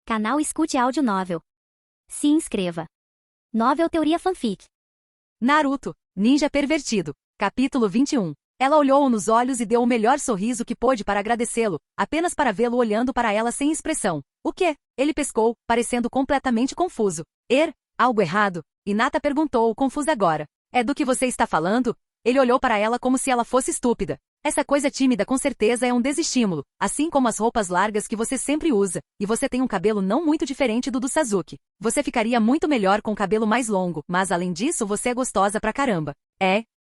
Canal Escute Áudio Novel. Se inscreva. Novel Teoria Fanfic. Naruto, Ninja Pervertido. Capítulo 21. Ela olhou-o nos olhos e deu o melhor sorriso que pôde para agradecê-lo, apenas para vê-lo olhando para ela sem expressão. O quê? Ele pescou, parecendo completamente confuso. Algo errado? Hinata perguntou, confusa agora. É do que você está falando? Ele olhou para ela como se ela fosse estúpida. Essa coisa tímida com certeza é um desestímulo, assim como as roupas largas que você sempre usa, e você tem um cabelo não muito diferente do Sasuke. Você ficaria muito melhor com o cabelo mais longo, mas além disso você é gostosa pra caramba.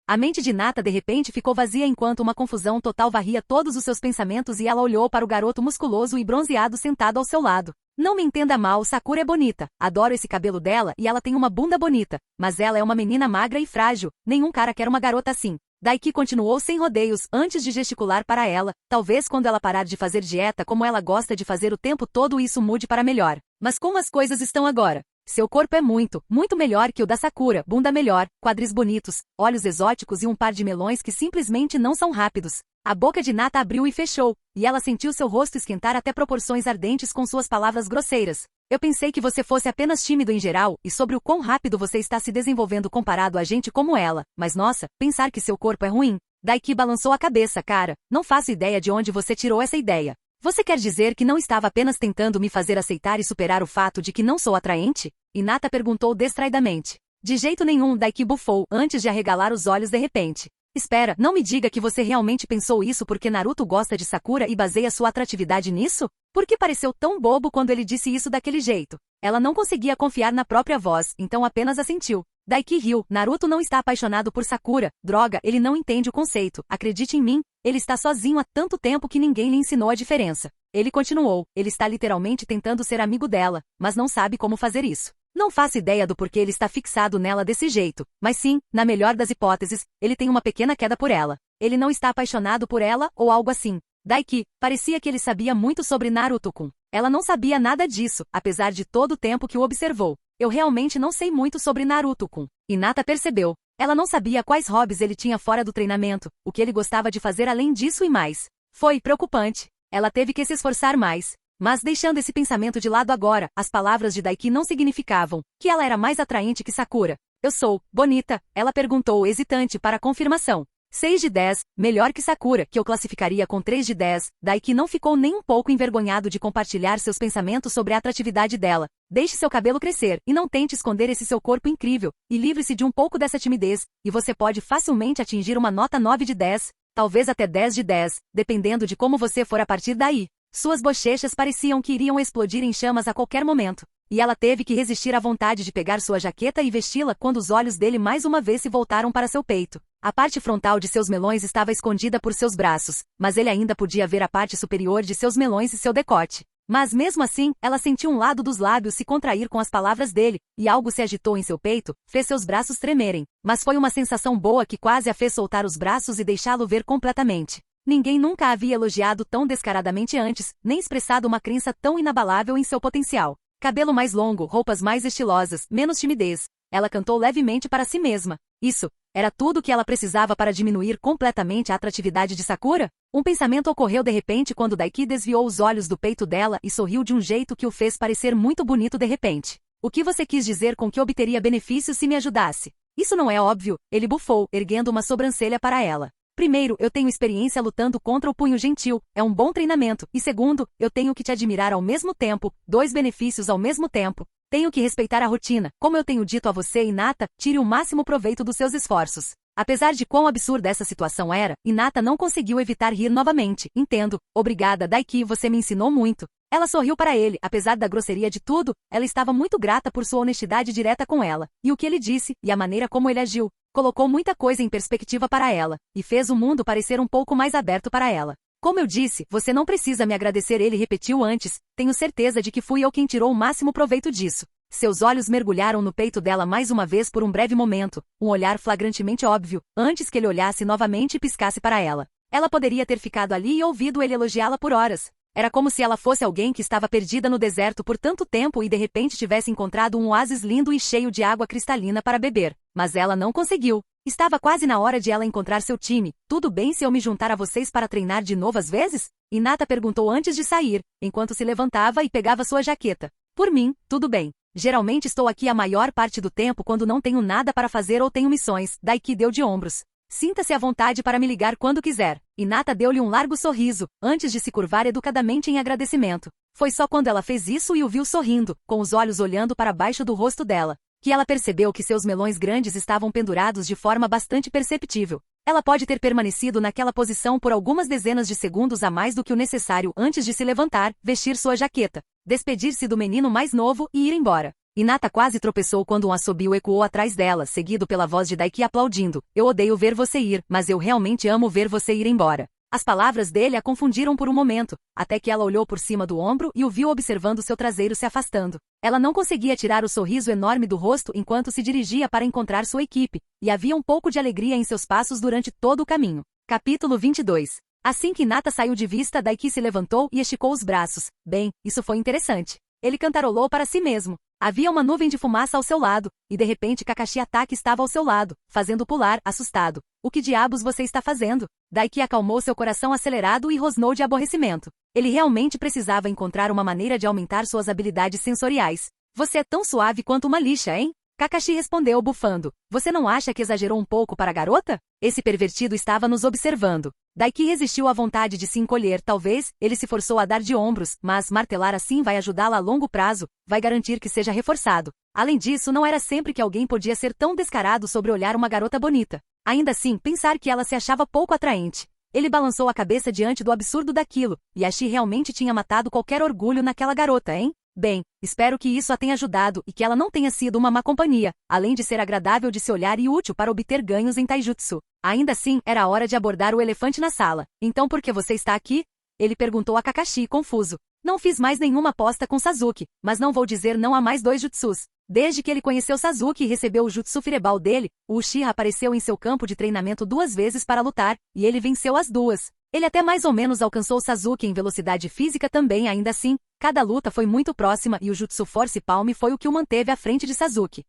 A mente de Hinata de repente ficou vazia enquanto uma confusão total varria todos os seus pensamentos e ela olhou para o garoto musculoso e bronzeado sentado ao seu lado. Não me entenda mal, Sakura é bonita, adoro esse cabelo dela e ela tem uma bunda bonita, mas ela é uma menina magra e frágil, nenhum cara quer uma garota assim. Daiki continuou sem rodeios antes de gesticular para ela, talvez quando ela parar de fazer dieta como ela gosta de fazer o tempo todo isso mude para melhor. Mas como as coisas estão agora? Seu corpo é muito, muito melhor que o da Sakura, bunda melhor, quadris bonitos, olhos exóticos e um par de melões que simplesmente não são rápidos. A boca de Hinata abriu e fechou, e ela sentiu seu rosto esquentar até proporções ardentes com suas palavras grosseiras. Eu pensei que você fosse apenas tímido em geral e sobre o quão rápido você está se desenvolvendo comparado a gente como ela, mas nossa, pensar que seu corpo é ruim. Daiki balançou a cabeça, cara, não faço ideia de onde você tirou essa ideia. Você quer dizer que não estava apenas tentando me fazer aceitar e superar o fato de que não sou atraente? Hinata perguntou distraidamente. De jeito nenhum, Daiki bufou, antes de arregalar os olhos de repente. Espera, não me diga que você realmente pensou isso porque Naruto gosta de Sakura e baseia sua atratividade nisso? Por que pareceu tão bobo quando ele disse isso daquele jeito? Ela não conseguia confiar na própria voz, então apenas assentiu. Daiki riu, Naruto não está apaixonado por Sakura, droga, ele não entende o conceito, acredite em mim, ele está sozinho há tanto tempo que ninguém lhe ensinou a diferença. Ele continuou, ele está literalmente tentando ser amigo dela, mas não sabe como fazer isso. Não faço ideia do porquê ele está fixado nela desse jeito, mas sim, na melhor das hipóteses, ele tem uma pequena queda por ela. Ele não está apaixonado por ela ou algo assim. Daiki, parecia que ele sabia muito sobre Naruto-kun. Ela não sabia nada disso, apesar de todo o tempo que o observou. Eu realmente não sei muito sobre Naruto-kun. Hinata percebeu. Ela não sabia quais hobbies ele tinha fora do treinamento, o que ele gostava de fazer além disso e mais. Foi preocupante. Ela teve que se esforçar mais. Mas deixando esse pensamento de lado agora, as palavras de Daiki não significavam que ela era mais atraente que Sakura. Eu sou bonita? Ela perguntou hesitante para confirmação. 6 de 10, melhor que Sakura, que eu classificaria com 3 de 10, Daiki não ficou nem um pouco envergonhado de compartilhar seus pensamentos sobre a atratividade dela. Deixe seu cabelo crescer, e não tente esconder esse seu corpo incrível, e livre-se de um pouco dessa timidez, e você pode facilmente atingir uma nota 9 de 10, talvez até 10 de 10, dependendo de como você for a partir daí. Suas bochechas pareciam que iriam explodir em chamas a qualquer momento, e ela teve que resistir à vontade de pegar sua jaqueta e vesti-la quando os olhos dele mais uma vez se voltaram para seu peito. A parte frontal de seus melões estava escondida por seus braços, mas ele ainda podia ver a parte superior de seus melões e seu decote. Mas mesmo assim, ela sentiu um lado dos lábios se contrair com as palavras dele, e algo se agitou em seu peito, fez seus braços tremerem, mas foi uma sensação boa que quase a fez soltar os braços e deixá-lo ver completamente. Ninguém nunca a havia elogiado tão descaradamente antes, nem expressado uma crença tão inabalável em seu potencial. Cabelo mais longo, roupas mais estilosas, menos timidez. Ela cantou levemente para si mesma. Isso era tudo o que ela precisava para diminuir completamente a atratividade de Sakura? Um pensamento ocorreu de repente quando Daiki desviou os olhos do peito dela e sorriu de um jeito que o fez parecer muito bonito de repente. O que você quis dizer com que obteria benefícios se me ajudasse? Isso não é óbvio, ele bufou, erguendo uma sobrancelha para ela. Primeiro, eu tenho experiência lutando contra o punho gentil, é um bom treinamento, e segundo, eu tenho que te admirar ao mesmo tempo, 2 benefícios ao mesmo tempo. Tenho que respeitar a rotina, como eu tenho dito a você Hinata, tire o máximo proveito dos seus esforços. Apesar de quão absurda essa situação era, Hinata não conseguiu evitar rir novamente. Entendo, obrigada Daiki, você me ensinou muito. Ela sorriu para ele, apesar da grosseria de tudo, ela estava muito grata por sua honestidade direta com ela, e o que ele disse, e a maneira como ele agiu. Colocou muita coisa em perspectiva para ela, e fez o mundo parecer um pouco mais aberto para ela. Como eu disse, você não precisa me agradecer, ele repetiu antes, tenho certeza de que fui eu quem tirou o máximo proveito disso. Seus olhos mergulharam no peito dela mais uma vez por um breve momento, um olhar flagrantemente óbvio, antes que ele olhasse novamente e piscasse para ela. Ela poderia ter ficado ali e ouvido ele elogiá-la por horas. Era como se ela fosse alguém que estava perdida no deserto por tanto tempo e de repente tivesse encontrado um oásis lindo e cheio de água cristalina para beber. Mas ela não conseguiu. Estava quase na hora de ela encontrar seu time. Tudo bem se eu me juntar a vocês para treinar de novo às vezes? Hinata perguntou antes de sair, enquanto se levantava e pegava sua jaqueta. Por mim, tudo bem. Geralmente estou aqui a maior parte do tempo quando não tenho nada para fazer ou tenho missões. Daiki deu de ombros. Sinta-se à vontade para me ligar quando quiser. Hinata deu-lhe um largo sorriso, antes de se curvar educadamente em agradecimento. Foi só quando ela fez isso e o viu sorrindo, com os olhos olhando para baixo do rosto dela, que ela percebeu que seus melões grandes estavam pendurados de forma bastante perceptível. Ela pode ter permanecido naquela posição por algumas dezenas de segundos a mais do que o necessário antes de se levantar, vestir sua jaqueta, despedir-se do menino mais novo e ir embora. Hinata quase tropeçou quando um assobio ecoou atrás dela, seguido pela voz de Daiki aplaudindo. Eu odeio ver você ir, mas eu realmente amo ver você ir embora. As palavras dele a confundiram por um momento, até que ela olhou por cima do ombro e o viu observando seu traseiro se afastando. Ela não conseguia tirar o sorriso enorme do rosto enquanto se dirigia para encontrar sua equipe, e havia um pouco de alegria em seus passos durante todo o caminho. Capítulo 22. Assim que Hinata saiu de vista, Daiki se levantou e esticou os braços. Bem, isso foi interessante. Ele cantarolou para si mesmo. Havia uma nuvem de fumaça ao seu lado, e de repente Kakashi Atake estava ao seu lado, fazendo pular, assustado. O que diabos você está fazendo? Daiki acalmou seu coração acelerado e rosnou de aborrecimento. Ele realmente precisava encontrar uma maneira de aumentar suas habilidades sensoriais. Você é tão suave quanto uma lixa, hein? Kakashi respondeu bufando. Você não acha que exagerou um pouco para a garota? Esse pervertido estava nos observando. Daiki resistiu à vontade de se encolher. Talvez, ele se forçou a dar de ombros, mas martelar assim vai ajudá-la a longo prazo, vai garantir que seja reforçado. Além disso, não era sempre que alguém podia ser tão descarado sobre olhar uma garota bonita. Ainda assim, pensar que ela se achava pouco atraente. Ele balançou a cabeça diante do absurdo daquilo, e Ashi realmente tinha matado qualquer orgulho naquela garota, hein? Bem, espero que isso a tenha ajudado e que ela não tenha sido uma má companhia, além de ser agradável de se olhar e útil para obter ganhos em taijutsu. Ainda assim, era a hora de abordar o elefante na sala. Então por que você está aqui? Ele perguntou a Kakashi, confuso. Não fiz mais nenhuma aposta com Sasuke, mas não vou dizer não a mais 2 jutsus. Desde que ele conheceu Sasuke e recebeu o jutsu Fireball dele, o Uchiha apareceu em seu campo de treinamento 2 vezes para lutar, e ele venceu as 2. Ele até mais ou menos alcançou Sasuke em velocidade física também. Ainda assim, cada luta foi muito próxima e o Jutsu Force Palm foi o que o manteve à frente de Sasuke.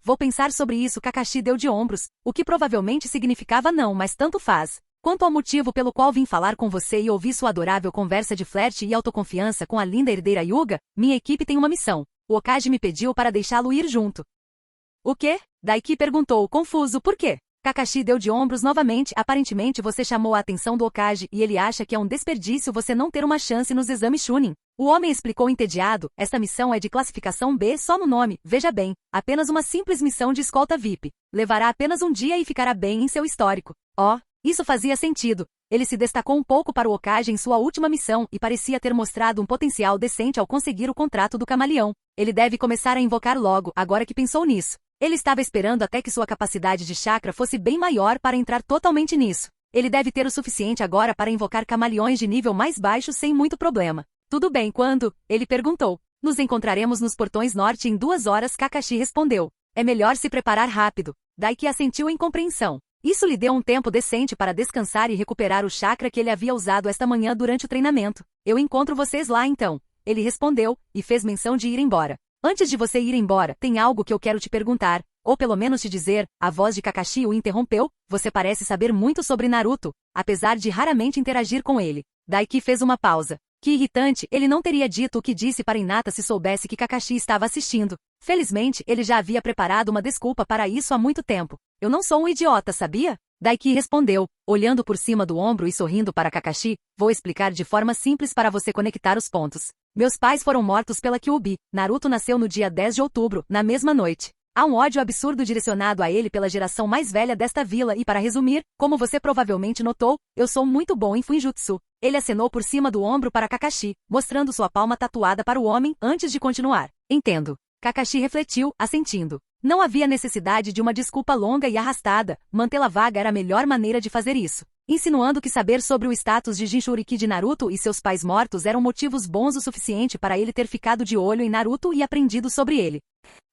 Vou pensar sobre isso. Kakashi deu de ombros, o que provavelmente significava não, mas tanto faz. Quanto ao motivo pelo qual vim falar com você e ouvir sua adorável conversa de flerte e autoconfiança com a linda herdeira Yuga, minha equipe tem uma missão. O Hokage me pediu para deixá-lo ir junto. O quê? Daiki perguntou, confuso. Por quê? Kakashi deu de ombros novamente. Aparentemente você chamou a atenção do Hokage e ele acha que é um desperdício você não ter uma chance nos exames Chunin. O homem explicou entediado. Esta missão é de classificação B só no nome. Veja bem, apenas uma simples missão de escolta VIP. Levará apenas um dia e ficará bem em seu histórico. Isso fazia sentido. Ele se destacou um pouco para o Hokage em sua última missão e parecia ter mostrado um potencial decente ao conseguir o contrato do camaleão. Ele deve começar a invocar logo, agora que pensou nisso. Ele estava esperando até que sua capacidade de chakra fosse bem maior para entrar totalmente nisso. Ele deve ter o suficiente agora para invocar camaleões de nível mais baixo sem muito problema. Tudo bem, quando? Ele perguntou. Nos encontraremos nos portões norte em 2 horas, Kakashi respondeu. É melhor se preparar rápido. Daiki assentiu em compreensão. Isso lhe deu um tempo decente para descansar e recuperar o chakra que ele havia usado esta manhã durante o treinamento. Eu encontro vocês lá então. Ele respondeu, e fez menção de ir embora. Antes de você ir embora, tem algo que eu quero te perguntar, ou pelo menos te dizer. A voz de Kakashi o interrompeu. Você parece saber muito sobre Naruto, apesar de raramente interagir com ele. Daiki fez uma pausa. Que irritante, ele não teria dito o que disse para Hinata se soubesse que Kakashi estava assistindo. Felizmente, ele já havia preparado uma desculpa para isso há muito tempo. Eu não sou um idiota, sabia? Daiki respondeu, olhando por cima do ombro e sorrindo para Kakashi. Vou explicar de forma simples para você conectar os pontos. Meus pais foram mortos pela Kyuubi. Naruto nasceu no dia 10 de outubro, na mesma noite. Há um ódio absurdo direcionado a ele pela geração mais velha desta vila e, para resumir, como você provavelmente notou, eu sou muito bom em Fuinjutsu. Ele acenou por cima do ombro para Kakashi, mostrando sua palma tatuada para o homem antes de continuar. Entendo. Kakashi refletiu, assentindo. Não havia necessidade de uma desculpa longa e arrastada. Mantê-la vaga era a melhor maneira de fazer isso. Insinuando que saber sobre o status de Jinchuriki de Naruto e seus pais mortos eram motivos bons o suficiente para ele ter ficado de olho em Naruto e aprendido sobre ele.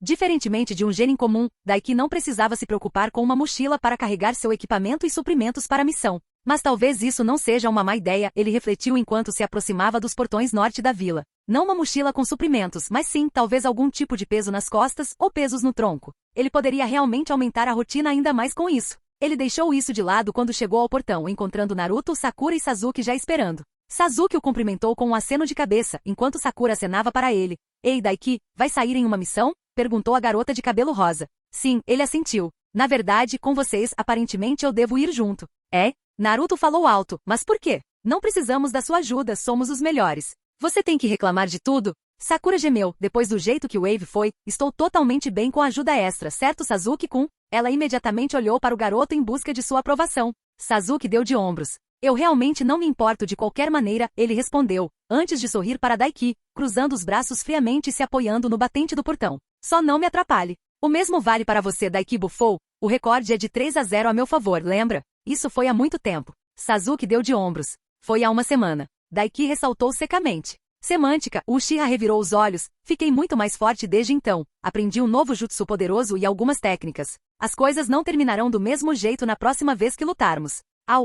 Diferentemente de um genin comum, Daiki não precisava se preocupar com uma mochila para carregar seu equipamento e suprimentos para a missão. Mas talvez isso não seja uma má ideia, ele refletiu enquanto se aproximava dos portões norte da vila. Não uma mochila com suprimentos, mas sim, talvez algum tipo de peso nas costas, ou pesos no tronco. Ele poderia realmente aumentar a rotina ainda mais com isso. Ele deixou isso de lado quando chegou ao portão, encontrando Naruto, Sakura e Sasuke já esperando. Sasuke o cumprimentou com um aceno de cabeça, enquanto Sakura acenava para ele. Ei, Daiki, vai sair em uma missão? Perguntou a garota de cabelo rosa. Sim, ele assentiu. Na verdade, com vocês, aparentemente eu devo ir junto. É? Naruto falou alto, mas por quê? Não precisamos da sua ajuda, somos os melhores. Você tem que reclamar de tudo? Sakura gemeu, depois do jeito que o Wave foi, estou totalmente bem com a ajuda extra, certo Sasuke-kun? Ela imediatamente olhou para o garoto em busca de sua aprovação. Sasuke deu de ombros. Eu realmente não me importo de qualquer maneira, ele respondeu, antes de sorrir para Daiki, cruzando os braços friamente e se apoiando no batente do portão. Só não me atrapalhe. O mesmo vale para você, Daiki bufou. O recorde é de 3-0 a meu favor, lembra? Isso foi há muito tempo. Sasuke deu de ombros. Foi há uma semana. Daiki ressaltou secamente. Semântica, Uchiha revirou os olhos. Fiquei muito mais forte desde então. Aprendi um novo jutsu poderoso e algumas técnicas. As coisas não terminarão do mesmo jeito na próxima vez que lutarmos.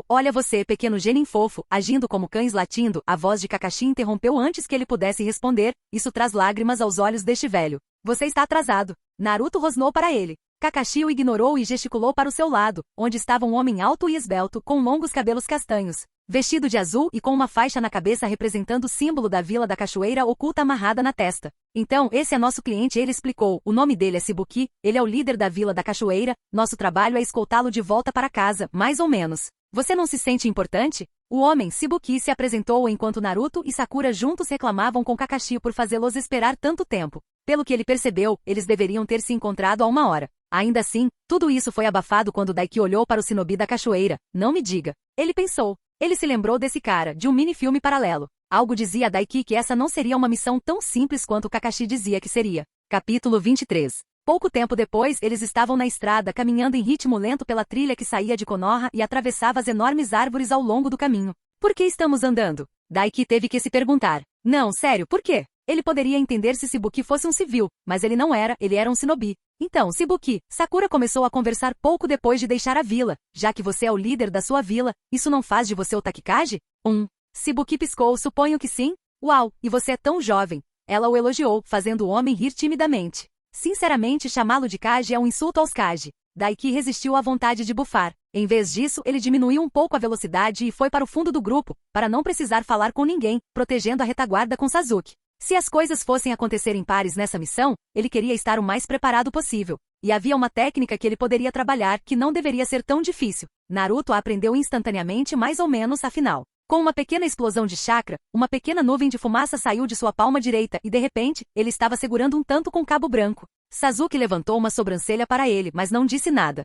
Olha você, pequeno genin fofo, agindo como cães latindo, a voz de Kakashi interrompeu antes que ele pudesse responder. Isso traz lágrimas aos olhos deste velho. Você está atrasado. Naruto rosnou para ele. Kakashi o ignorou e gesticulou para o seu lado, onde estava um homem alto e esbelto, com longos cabelos castanhos, vestido de azul e com uma faixa na cabeça representando o símbolo da Vila da Cachoeira oculta amarrada na testa. Então, esse é nosso cliente, ele explicou. O nome dele é Shibuki, ele é o líder da Vila da Cachoeira, nosso trabalho é escoltá-lo de volta para casa, mais ou menos. Você não se sente importante? O homem, Shibuki, se apresentou enquanto Naruto e Sakura juntos reclamavam com Kakashi por fazê-los esperar tanto tempo. Pelo que ele percebeu, eles deveriam ter se encontrado há uma hora. Ainda assim, tudo isso foi abafado quando Daiki olhou para o shinobi da cachoeira. Não me diga. Ele pensou. Ele se lembrou desse cara, de um mini-filme paralelo. Algo dizia a Daiki que essa não seria uma missão tão simples quanto Kakashi dizia que seria. Capítulo 23. Pouco tempo depois, eles estavam na estrada caminhando em ritmo lento pela trilha que saía de Konoha e atravessava as enormes árvores ao longo do caminho. Por que estamos andando? Daiki teve que se perguntar. Não, sério, por quê? Ele poderia entender se Shibuki fosse um civil, mas ele não era, ele era um shinobi. Então, Shibuki, Sakura começou a conversar pouco depois de deixar a vila. Já que você é o líder da sua vila, isso não faz de você o Takikage? Shibuki piscou, suponho que sim. Uau, e você é tão jovem. Ela o elogiou, fazendo o homem rir timidamente. Sinceramente, chamá-lo de Kage é um insulto aos Kage. Daiki resistiu à vontade de bufar. Em vez disso, ele diminuiu um pouco a velocidade e foi para o fundo do grupo, para não precisar falar com ninguém, protegendo a retaguarda com Sasuke. Se as coisas fossem acontecer em pares nessa missão, ele queria estar o mais preparado possível. E havia uma técnica que ele poderia trabalhar que não deveria ser tão difícil. Naruto a aprendeu instantaneamente mais ou menos afinal. Com uma pequena explosão de chakra, uma pequena nuvem de fumaça saiu de sua palma direita e de repente, ele estava segurando um tanto com cabo branco. Sasuke levantou uma sobrancelha para ele, mas não disse nada.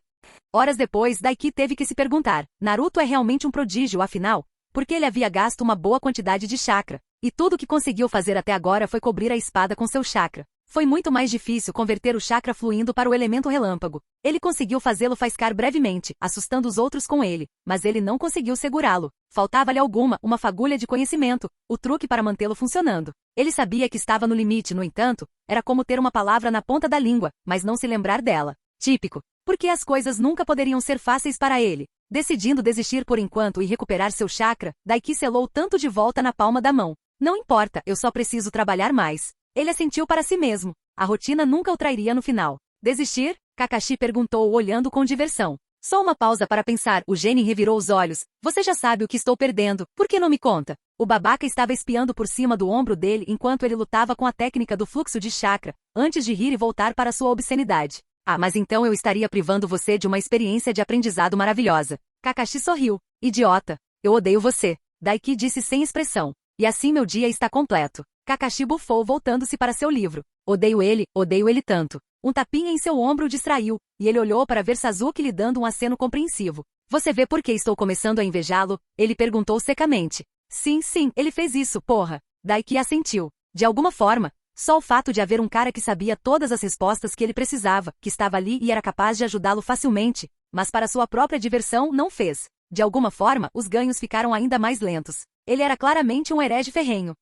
Horas depois, Daiki teve que se perguntar, Naruto é realmente um prodígio afinal? Porque ele havia gasto uma boa quantidade de chakra. E tudo o que conseguiu fazer até agora foi cobrir a espada com seu chakra. Foi muito mais difícil converter o chakra fluindo para o elemento relâmpago. Ele conseguiu fazê-lo faiscar brevemente, assustando os outros com ele, mas ele não conseguiu segurá-lo. Faltava-lhe uma fagulha de conhecimento, o truque para mantê-lo funcionando. Ele sabia que estava no limite, no entanto, era como ter uma palavra na ponta da língua, mas não se lembrar dela. Típico. Porque as coisas nunca poderiam ser fáceis para ele. Decidindo desistir por enquanto e recuperar seu chakra, Daiki selou tanto de volta na palma da mão. Não importa, eu só preciso trabalhar mais. Ele assentiu para si mesmo. A rotina nunca o trairia no final. Desistir? Kakashi perguntou olhando com diversão. Só uma pausa para pensar, o Genin revirou os olhos. Você já sabe o que estou perdendo, por que não me conta? O babaca estava espiando por cima do ombro dele enquanto ele lutava com a técnica do fluxo de chakra, antes de rir e voltar para sua obscenidade. Mas então eu estaria privando você de uma experiência de aprendizado maravilhosa. Kakashi sorriu. Idiota. Eu odeio você. Daiki disse sem expressão. E assim meu dia está completo. Kakashi bufou voltando-se para seu livro. Odeio ele tanto. Um tapinha em seu ombro o distraiu, e ele olhou para ver Sasuke lhe dando um aceno compreensivo. Você vê por que estou começando a invejá-lo? Ele perguntou secamente. Sim, ele fez isso, porra. Daiki assentiu. De alguma forma, só o fato de haver um cara que sabia todas as respostas que ele precisava, que estava ali e era capaz de ajudá-lo facilmente, mas para sua própria diversão não fez. De alguma forma, os ganhos ficaram ainda mais lentos. Ele era claramente um herege ferrenho.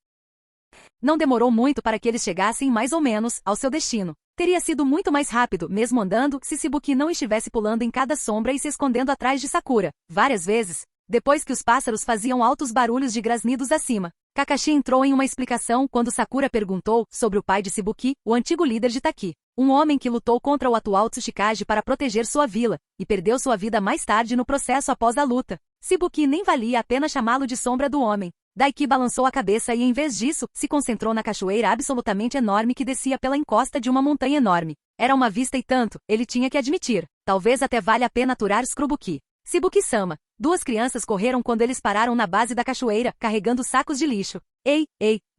Não demorou muito para que eles chegassem mais ou menos ao seu destino. Teria sido muito mais rápido, mesmo andando, se Shibuki não estivesse pulando em cada sombra e se escondendo atrás de Sakura. Várias vezes, depois que os pássaros faziam altos barulhos de grasnidos acima. Kakashi entrou em uma explicação quando Sakura perguntou sobre o pai de Shibuki, o antigo líder de Taki, um homem que lutou contra o atual Tsuchikage para proteger sua vila, e perdeu sua vida mais tarde no processo após a luta. Shibuki nem valia a pena chamá-lo de sombra do homem. Daiki balançou a cabeça e em vez disso, se concentrou na cachoeira absolutamente enorme que descia pela encosta de uma montanha enorme. Era uma vista e tanto, ele tinha que admitir. Talvez até valha a pena aturar Tsurubuki. Shibuki-sama. Duas crianças correram quando eles pararam na base da cachoeira, carregando sacos de lixo. Ei,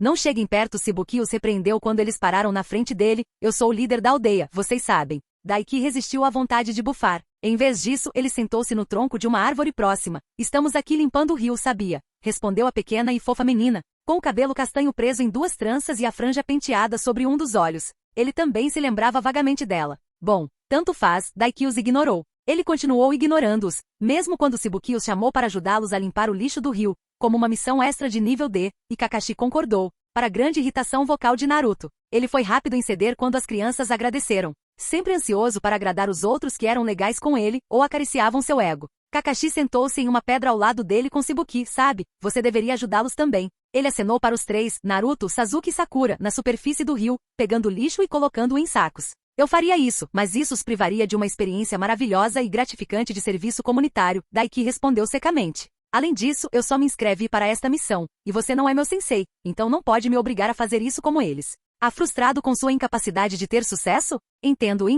não cheguem perto. Shibuki os repreendeu quando eles pararam na frente dele. Eu sou o líder da aldeia, vocês sabem. Daiki resistiu à vontade de bufar. Em vez disso, ele sentou-se no tronco de uma árvore próxima. Estamos aqui limpando o rio, sabia? Respondeu a pequena e fofa menina, com o cabelo castanho preso em duas tranças e a franja penteada sobre um dos olhos. Ele também se lembrava vagamente dela. Bom, tanto faz, Daiki os ignorou. Ele continuou ignorando-os, mesmo quando Shibuki os chamou para ajudá-los a limpar o lixo do rio, como uma missão extra de nível D, e Kakashi concordou, para grande irritação vocal de Naruto. Ele foi rápido em ceder quando as crianças agradeceram, sempre ansioso para agradar os outros que eram legais com ele ou acariciavam seu ego. Kakashi sentou-se em uma pedra ao lado dele com Shibuki, sabe, você deveria ajudá-los também. Ele acenou para os três, Naruto, Sasuke e Sakura, na superfície do rio, pegando lixo e colocando-o em sacos. Eu faria isso, mas isso os privaria de uma experiência maravilhosa e gratificante de serviço comunitário, Daiki respondeu secamente. Além disso, eu só me inscrevi para esta missão, e você não é meu sensei, então não pode me obrigar a fazer isso como eles. Frustrado com sua incapacidade de ter sucesso? Entendo.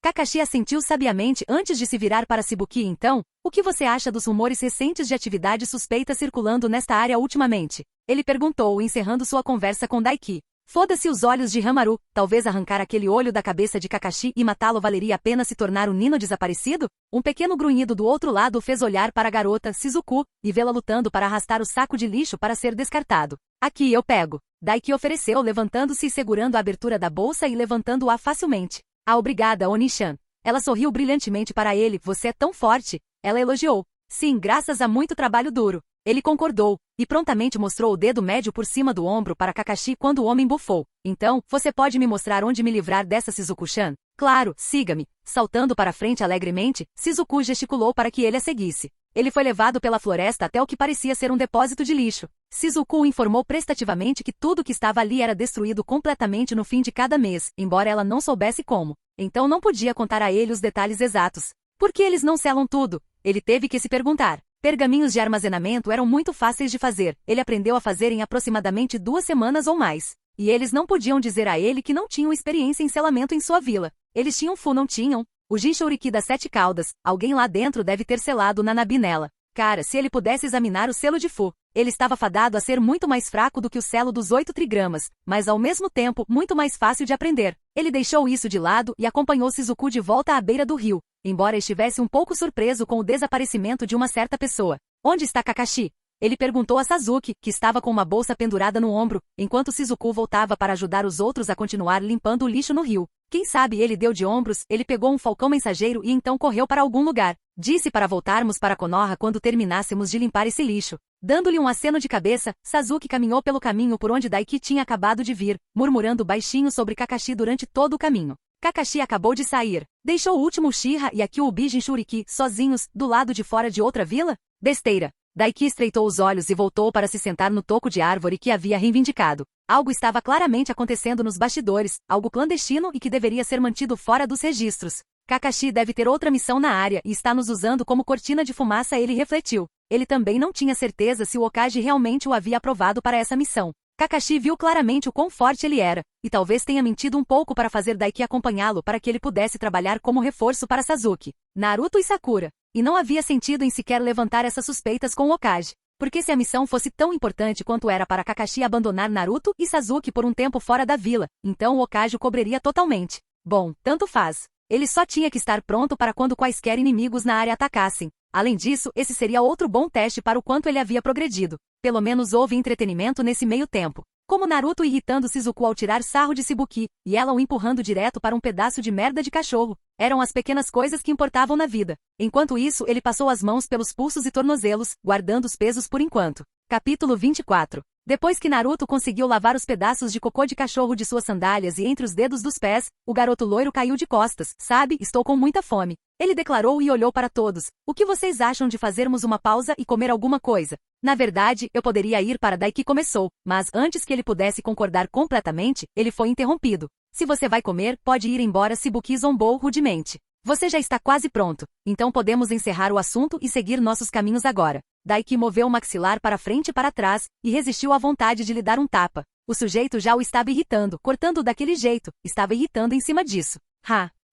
Kakashi assentiu sabiamente antes de se virar para Shibuki. Então, o que você acha dos rumores recentes de atividade suspeita circulando nesta área ultimamente? Ele perguntou, encerrando sua conversa com Daiki. Foda-se os olhos de Hamaru, talvez arrancar aquele olho da cabeça de Kakashi e matá-lo valeria a pena se tornar o Nino desaparecido? Um pequeno grunhido do outro lado fez olhar para a garota, Shizuku, e vê-la lutando para arrastar o saco de lixo para ser descartado. Aqui eu pego. Daiki ofereceu, levantando-se e segurando a abertura da bolsa e levantando-a facilmente. Obrigada, Oni-chan. Ela sorriu brilhantemente para ele. Você é tão forte. Ela elogiou. Sim, graças a muito trabalho duro. Ele concordou, e prontamente mostrou o dedo médio por cima do ombro para Kakashi quando o homem bufou. Então, você pode me mostrar onde me livrar dessa, Shizuku-chan? Claro, siga-me. Saltando para frente alegremente, Shizuku gesticulou para que ele a seguisse. Ele foi levado pela floresta até o que parecia ser um depósito de lixo. Shizuku informou prestativamente que tudo que estava ali era destruído completamente no fim de cada mês, embora ela não soubesse como. Então não podia contar a ele os detalhes exatos. Por que eles não selam tudo? Ele teve que se perguntar. Pergaminhos de armazenamento eram muito fáceis de fazer. Ele aprendeu a fazer em aproximadamente 2 semanas ou mais. E eles não podiam dizer a ele que não tinham experiência em selamento em sua vila. Eles tinham Fu, não tinham? O Jinchuriki das 7 caudas. Alguém lá dentro deve ter selado Nanabi nela. Cara, se ele pudesse examinar o selo de Fu, ele estava fadado a ser muito mais fraco do que o selo dos 8 trigramas, mas ao mesmo tempo, muito mais fácil de aprender. Ele deixou isso de lado e acompanhou Shizuku de volta à beira do rio, embora estivesse um pouco surpreso com o desaparecimento de uma certa pessoa. Onde está Kakashi? Ele perguntou a Sasuke, que estava com uma bolsa pendurada no ombro, enquanto Shizuku voltava para ajudar os outros a continuar limpando o lixo no rio. Quem sabe ele deu de ombros, ele pegou um falcão mensageiro e então correu para algum lugar. Disse para voltarmos para Konoha quando terminássemos de limpar esse lixo. Dando-lhe um aceno de cabeça, Sasuke caminhou pelo caminho por onde Daiki tinha acabado de vir, murmurando baixinho sobre Kakashi durante todo o caminho. Kakashi acabou de sair. Deixou o último Uchiha e a Kyuubi Jinchuriki sozinhos, do lado de fora de outra vila? Besteira. Daiki estreitou os olhos e voltou para se sentar no toco de árvore que havia reivindicado. Algo estava claramente acontecendo nos bastidores, algo clandestino e que deveria ser mantido fora dos registros. Kakashi deve ter outra missão na área e está nos usando como cortina de fumaça, ele refletiu. Ele também não tinha certeza se o Hokage realmente o havia aprovado para essa missão. Kakashi viu claramente o quão forte ele era, e talvez tenha mentido um pouco para fazer Daiki acompanhá-lo para que ele pudesse trabalhar como reforço para Sasuke, Naruto e Sakura. E não havia sentido em sequer levantar essas suspeitas com o Hokage. Porque se a missão fosse tão importante quanto era para Kakashi abandonar Naruto e Sasuke por um tempo fora da vila, então o Hokage o cobriria totalmente. Bom, tanto faz. Ele só tinha que estar pronto para quando quaisquer inimigos na área atacassem. Além disso, esse seria outro bom teste para o quanto ele havia progredido. Pelo menos houve entretenimento nesse meio tempo. Como Naruto irritando Shizuku ao tirar sarro de Shibuki, e ela o empurrando direto para um pedaço de merda de cachorro. Eram as pequenas coisas que importavam na vida. Enquanto isso, ele passou as mãos pelos pulsos e tornozelos, guardando os pesos por enquanto. Capítulo 24. Depois que Naruto conseguiu lavar os pedaços de cocô de cachorro de suas sandálias e entre os dedos dos pés, o garoto loiro caiu de costas. Sabe, estou com muita fome. Ele declarou e olhou para todos. O que vocês acham de fazermos uma pausa e comer alguma coisa? Na verdade, eu poderia ir para daí que começou, mas antes que ele pudesse concordar completamente, ele foi interrompido. Se você vai comer, pode ir embora, Shibuki zombou rudemente. Você já está quase pronto, então podemos encerrar o assunto e seguir nossos caminhos agora. Daiki moveu o maxilar para frente e para trás, e resistiu à vontade de lhe dar um tapa. O sujeito já o estava irritando, cortando daquele jeito, estava irritando em cima disso.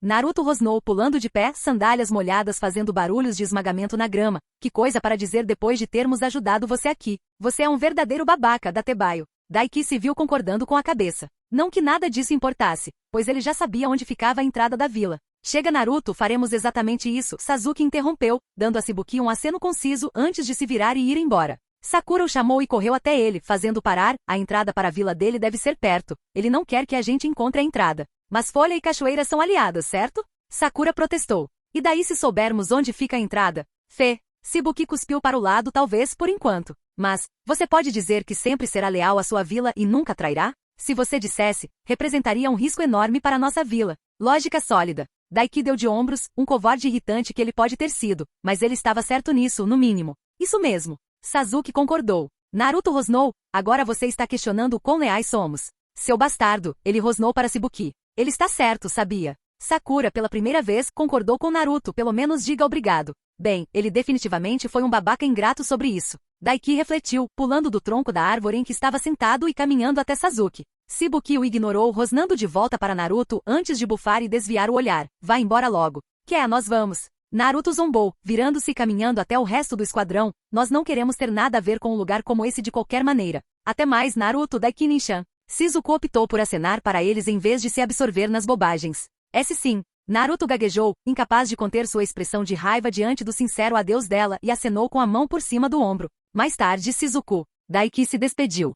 Naruto rosnou pulando de pé, sandálias molhadas fazendo barulhos de esmagamento na grama. Que coisa para dizer depois de termos ajudado você aqui. Você é um verdadeiro babaca, Datebayo. Daiki se viu concordando com a cabeça. Não que nada disso importasse, pois ele já sabia onde ficava a entrada da vila. Chega Naruto, faremos exatamente isso, Sasuke interrompeu, dando a Shibuki um aceno conciso antes de se virar e ir embora. Sakura o chamou e correu até ele, fazendo parar. A entrada para a vila dele deve ser perto. Ele não quer que a gente encontre a entrada. Mas Folha e Cachoeira são aliadas, certo? Sakura protestou. E daí se soubermos onde fica a entrada? Shibuki cuspiu para o lado, talvez por enquanto. Mas, você pode dizer que sempre será leal à sua vila e nunca trairá? Se você dissesse, representaria um risco enorme para nossa vila. Lógica sólida. Daiki deu de ombros, um covarde irritante que ele pode ter sido, mas ele estava certo nisso, no mínimo. Isso mesmo. Sasuke concordou. Naruto rosnou, agora você está questionando o quão leais somos. Seu bastardo, ele rosnou para Shibuki. Ele está certo, sabia? Sakura, pela primeira vez, concordou com Naruto, pelo menos diga obrigado. Bem, ele definitivamente foi um babaca ingrato sobre isso. Daiki refletiu, pulando do tronco da árvore em que estava sentado e caminhando até Sasuke. Shibuki o ignorou, rosnando de volta para Naruto antes de bufar e desviar o olhar. Vá embora logo. Nós vamos. Naruto zombou, virando-se e caminhando até o resto do esquadrão. Nós não queremos ter nada a ver com um lugar como esse de qualquer maneira. Até mais, Naruto, Daiki Ninchan. Shizuku optou por acenar para eles em vez de se absorver nas bobagens. Esse sim. Naruto gaguejou, incapaz de conter sua expressão de raiva diante do sincero adeus dela e acenou com a mão por cima do ombro. Mais tarde, Shizuku. Daiki se despediu.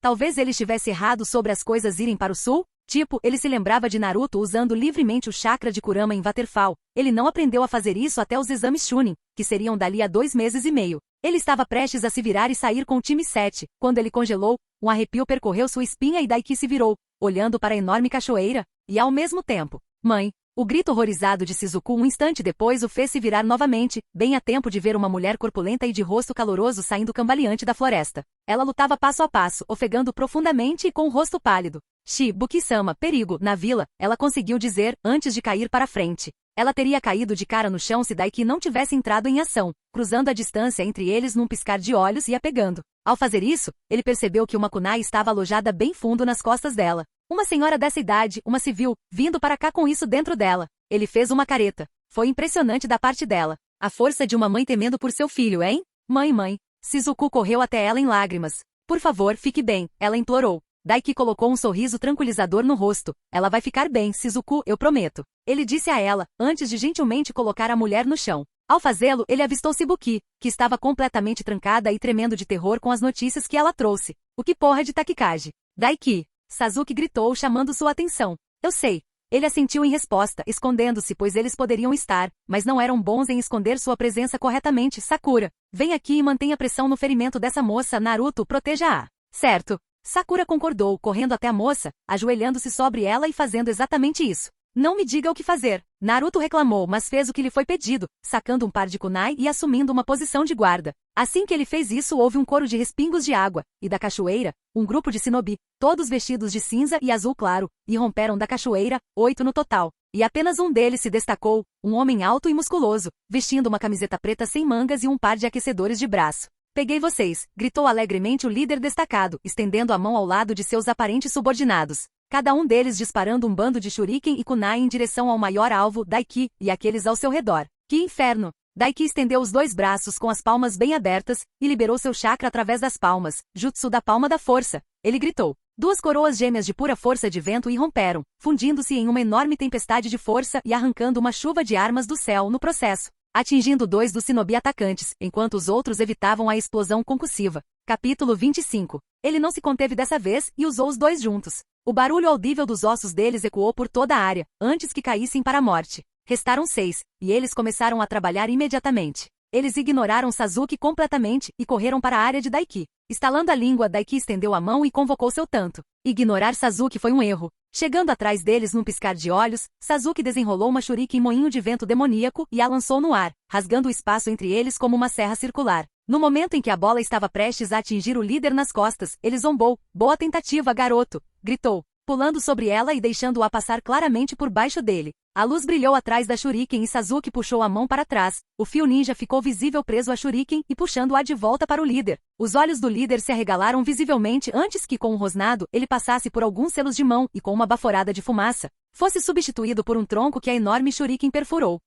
Talvez ele estivesse errado sobre as coisas irem para o sul? Tipo, ele se lembrava de Naruto usando livremente o chakra de Kurama em Waterfall. Ele não aprendeu a fazer isso até os exames Chunin, que seriam dali a 2 meses e meio. Ele estava prestes a se virar e sair com o time 7, quando ele congelou, um arrepio percorreu sua espinha e Daiki se virou, olhando para a enorme cachoeira, e ao mesmo tempo, mãe! O grito horrorizado de Shizuku um instante depois o fez se virar novamente, bem a tempo de ver uma mulher corpulenta e de rosto caloroso saindo cambaleante da floresta. Ela lutava passo a passo, ofegando profundamente e com o rosto pálido. Shibuki-sama, perigo, na vila, ela conseguiu dizer, antes de cair para frente. Ela teria caído de cara no chão se Daiki não tivesse entrado em ação, cruzando a distância entre eles num piscar de olhos e a pegando. Ao fazer isso, ele percebeu que uma kunai estava alojada bem fundo nas costas dela. Uma senhora dessa idade, uma civil, vindo para cá com isso dentro dela. Ele fez uma careta. Foi impressionante da parte dela. A força de uma mãe temendo por seu filho, hein? Mãe. Shizuku correu até ela em lágrimas. Por favor, fique bem, ela implorou. Daiki colocou um sorriso tranquilizador no rosto. Ela vai ficar bem, Shizuku, eu prometo. Ele disse a ela, antes de gentilmente colocar a mulher no chão. Ao fazê-lo, ele avistou Shibuki, que estava completamente trancada e tremendo de terror com as notícias que ela trouxe. O que porra de Takikage? Daiki! Sasuke gritou, chamando sua atenção. Eu sei. Ele assentiu em resposta, escondendo-se pois eles poderiam estar, mas não eram bons em esconder sua presença corretamente. Sakura, vem aqui e mantenha pressão no ferimento dessa moça, Naruto, proteja-a. Certo. Sakura concordou, correndo até a moça, ajoelhando-se sobre ela e fazendo exatamente isso. Não me diga o que fazer. Naruto reclamou, mas fez o que lhe foi pedido, sacando um par de kunai e assumindo uma posição de guarda. Assim que ele fez isso houve um coro de respingos de água, e da cachoeira, um grupo de shinobi, todos vestidos de cinza e azul claro, irromperam da cachoeira, 8 no total. E apenas um deles se destacou, um homem alto e musculoso, vestindo uma camiseta preta sem mangas e um par de aquecedores de braço. Peguei vocês, gritou alegremente o líder destacado, estendendo a mão ao lado de seus aparentes subordinados. Cada um deles disparando um bando de shuriken e kunai em direção ao maior alvo, Daiki, e aqueles ao seu redor. Que inferno! Daiki estendeu os 2 braços com as palmas bem abertas, e liberou seu chakra através das palmas, jutsu da palma da força. Ele gritou. 2 coroas gêmeas de pura força de vento irromperam, fundindo-se em uma enorme tempestade de força e arrancando uma chuva de armas do céu no processo, atingindo 2 dos shinobi atacantes, enquanto os outros evitavam a explosão concussiva. Capítulo 25. Ele não se conteve dessa vez e usou os 2 juntos. O barulho audível dos ossos deles ecoou por toda a área, antes que caíssem para a morte. Restaram 6, e eles começaram a trabalhar imediatamente. Eles ignoraram Sasuke completamente e correram para a área de Daiki. Estalando a língua, Daiki estendeu a mão e convocou seu tanto. Ignorar Sasuke foi um erro. Chegando atrás deles num piscar de olhos, Sasuke desenrolou uma shuriken moinho de vento demoníaco e a lançou no ar, rasgando o espaço entre eles como uma serra circular. No momento em que a bola estava prestes a atingir o líder nas costas, ele zombou. Boa tentativa, garoto! Gritou, pulando sobre ela e deixando-a passar claramente por baixo dele. A luz brilhou atrás da shuriken e Sasuke puxou a mão para trás. O fio ninja ficou visível preso à shuriken e puxando-a de volta para o líder. Os olhos do líder se arregalaram visivelmente antes que, com um rosnado, ele passasse por alguns selos de mão e, com uma baforada de fumaça, fosse substituído por um tronco que a enorme shuriken perfurou.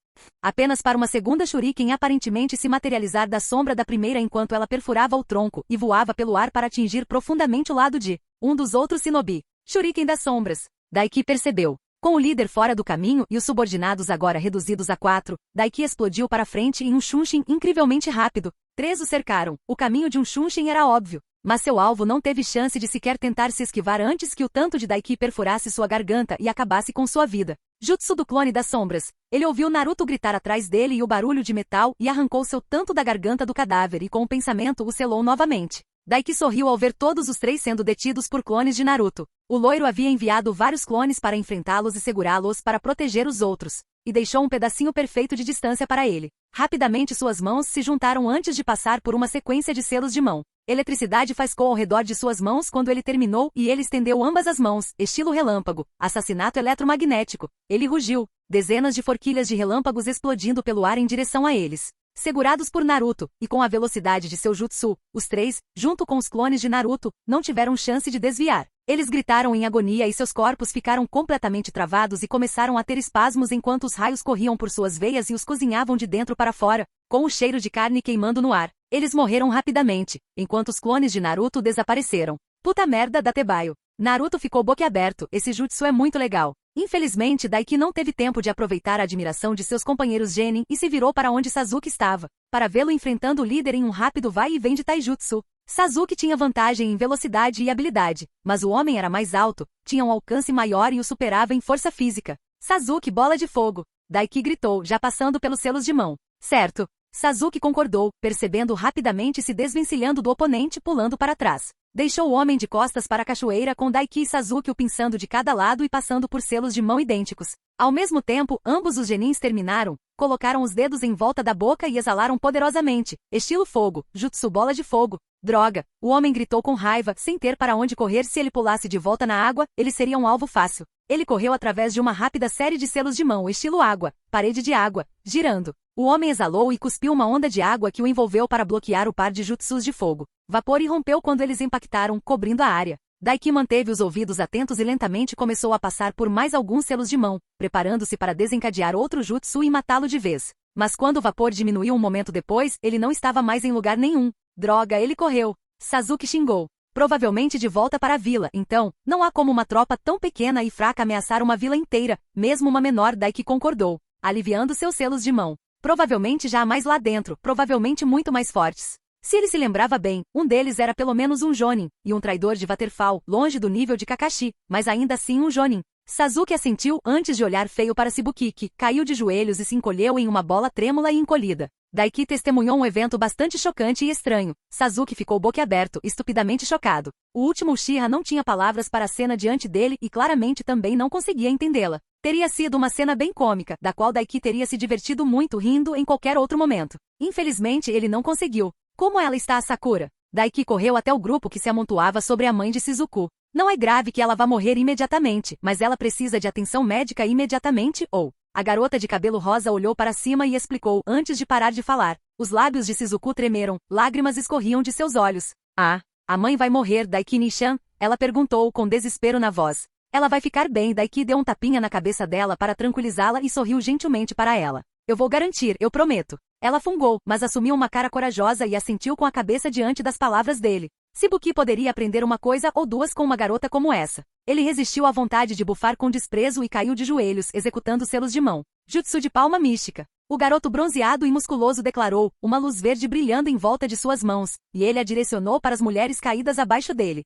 Apenas para uma segunda shuriken aparentemente se materializar da sombra da primeira enquanto ela perfurava o tronco e voava pelo ar para atingir profundamente o lado de um dos outros shinobi. Shuriken das sombras. Daiki percebeu. Com o líder fora do caminho e os subordinados agora reduzidos a 4, Daiki explodiu para frente em um Shunshin incrivelmente rápido. 3 o cercaram. O caminho de um Shunshin era óbvio, mas seu alvo não teve chance de sequer tentar se esquivar antes que o tanto de Daiki perfurasse sua garganta e acabasse com sua vida. Jutsu do clone das sombras. Ele ouviu Naruto gritar atrás dele e o barulho de metal e arrancou seu tanto da garganta do cadáver e com o pensamento o selou novamente. Daiki sorriu ao ver todos os 3 sendo detidos por clones de Naruto. O loiro havia enviado vários clones para enfrentá-los e segurá-los para proteger os outros, e deixou um pedacinho perfeito de distância para ele. Rapidamente suas mãos se juntaram antes de passar por uma sequência de selos de mão. Eletricidade faiscou ao redor de suas mãos quando ele terminou e ele estendeu ambas as mãos, estilo relâmpago, assassinato eletromagnético. Ele rugiu, dezenas de forquilhas de relâmpagos explodindo pelo ar em direção a eles. Segurados por Naruto, e com a velocidade de seu jutsu, os 3, junto com os clones de Naruto, não tiveram chance de desviar. Eles gritaram em agonia e seus corpos ficaram completamente travados e começaram a ter espasmos enquanto os raios corriam por suas veias e os cozinhavam de dentro para fora, com o cheiro de carne queimando no ar. Eles morreram rapidamente, enquanto os clones de Naruto desapareceram. Puta merda da Tebaio. Naruto ficou boquiaberto, esse jutsu é muito legal. Infelizmente, Daiki não teve tempo de aproveitar a admiração de seus companheiros genin e se virou para onde Sasuke estava, para vê-lo enfrentando o líder em um rápido vai e vem de taijutsu. Sasuke tinha vantagem em velocidade e habilidade, mas o homem era mais alto, tinha um alcance maior e o superava em força física. Sasuke, bola de fogo! Daiki gritou, já passando pelos selos de mão. Certo. Sasuke concordou, percebendo rapidamente se desvencilhando do oponente pulando para trás. Deixou o homem de costas para a cachoeira com Daiki e Sasuke o pinçando de cada lado e passando por selos de mão idênticos. Ao mesmo tempo, ambos os genins terminaram, colocaram os dedos em volta da boca e exalaram poderosamente, estilo fogo, jutsu bola de fogo. Droga! O homem gritou com raiva, sem ter para onde correr. Se ele pulasse de volta na água, ele seria um alvo fácil. Ele correu através de uma rápida série de selos de mão, estilo água, parede de água, girando. O homem exalou e cuspiu uma onda de água que o envolveu para bloquear o par de jutsus de fogo. Vapor irrompeu quando eles impactaram, cobrindo a área. Daiki manteve os ouvidos atentos e lentamente começou a passar por mais alguns selos de mão, preparando-se para desencadear outro jutsu e matá-lo de vez. Mas quando o vapor diminuiu um momento depois, ele não estava mais em lugar nenhum. Droga, ele correu. Sasuke xingou. Provavelmente de volta para a vila, então, não há como uma tropa tão pequena e fraca ameaçar uma vila inteira, mesmo uma menor. Daiki concordou, aliviando seus selos de mão. Provavelmente já há mais lá dentro, provavelmente muito mais fortes. Se ele se lembrava bem, um deles era pelo menos um Jonin, e um traidor de Waterfall, longe do nível de Kakashi, mas ainda assim um Jonin. Sasuke assentiu antes de olhar feio para Shibukiki, caiu de joelhos e se encolheu em uma bola trêmula e encolhida. Daiki testemunhou um evento bastante chocante e estranho. Sasuke ficou boquiaberto, estupidamente chocado. O último Uchiha não tinha palavras para a cena diante dele e claramente também não conseguia entendê-la. Teria sido uma cena bem cômica, da qual Daiki teria se divertido muito rindo em qualquer outro momento. Infelizmente ele não conseguiu. Como ela está, Sakura? Daiki correu até o grupo que se amontoava sobre a mãe de Shizuku. Não é grave que ela vá morrer imediatamente, mas ela precisa de atenção médica imediatamente ou... A garota de cabelo rosa olhou para cima e explicou antes de parar de falar. Os lábios de Shizuku tremeram, lágrimas escorriam de seus olhos. Ah, a mãe vai morrer, Daiki Nishan? Ela perguntou com desespero na voz. Ela vai ficar bem. Daiki deu um tapinha na cabeça dela para tranquilizá-la e sorriu gentilmente para ela. Eu vou garantir, eu prometo. Ela fungou, mas assumiu uma cara corajosa e assentiu com a cabeça diante das palavras dele. Shibuki poderia aprender uma coisa ou duas com uma garota como essa. Ele resistiu à vontade de bufar com desprezo e caiu de joelhos, executando selos de mão. Jutsu de palma mística. O garoto bronzeado e musculoso declarou, uma luz verde brilhando em volta de suas mãos, e ele a direcionou para as mulheres caídas abaixo dele.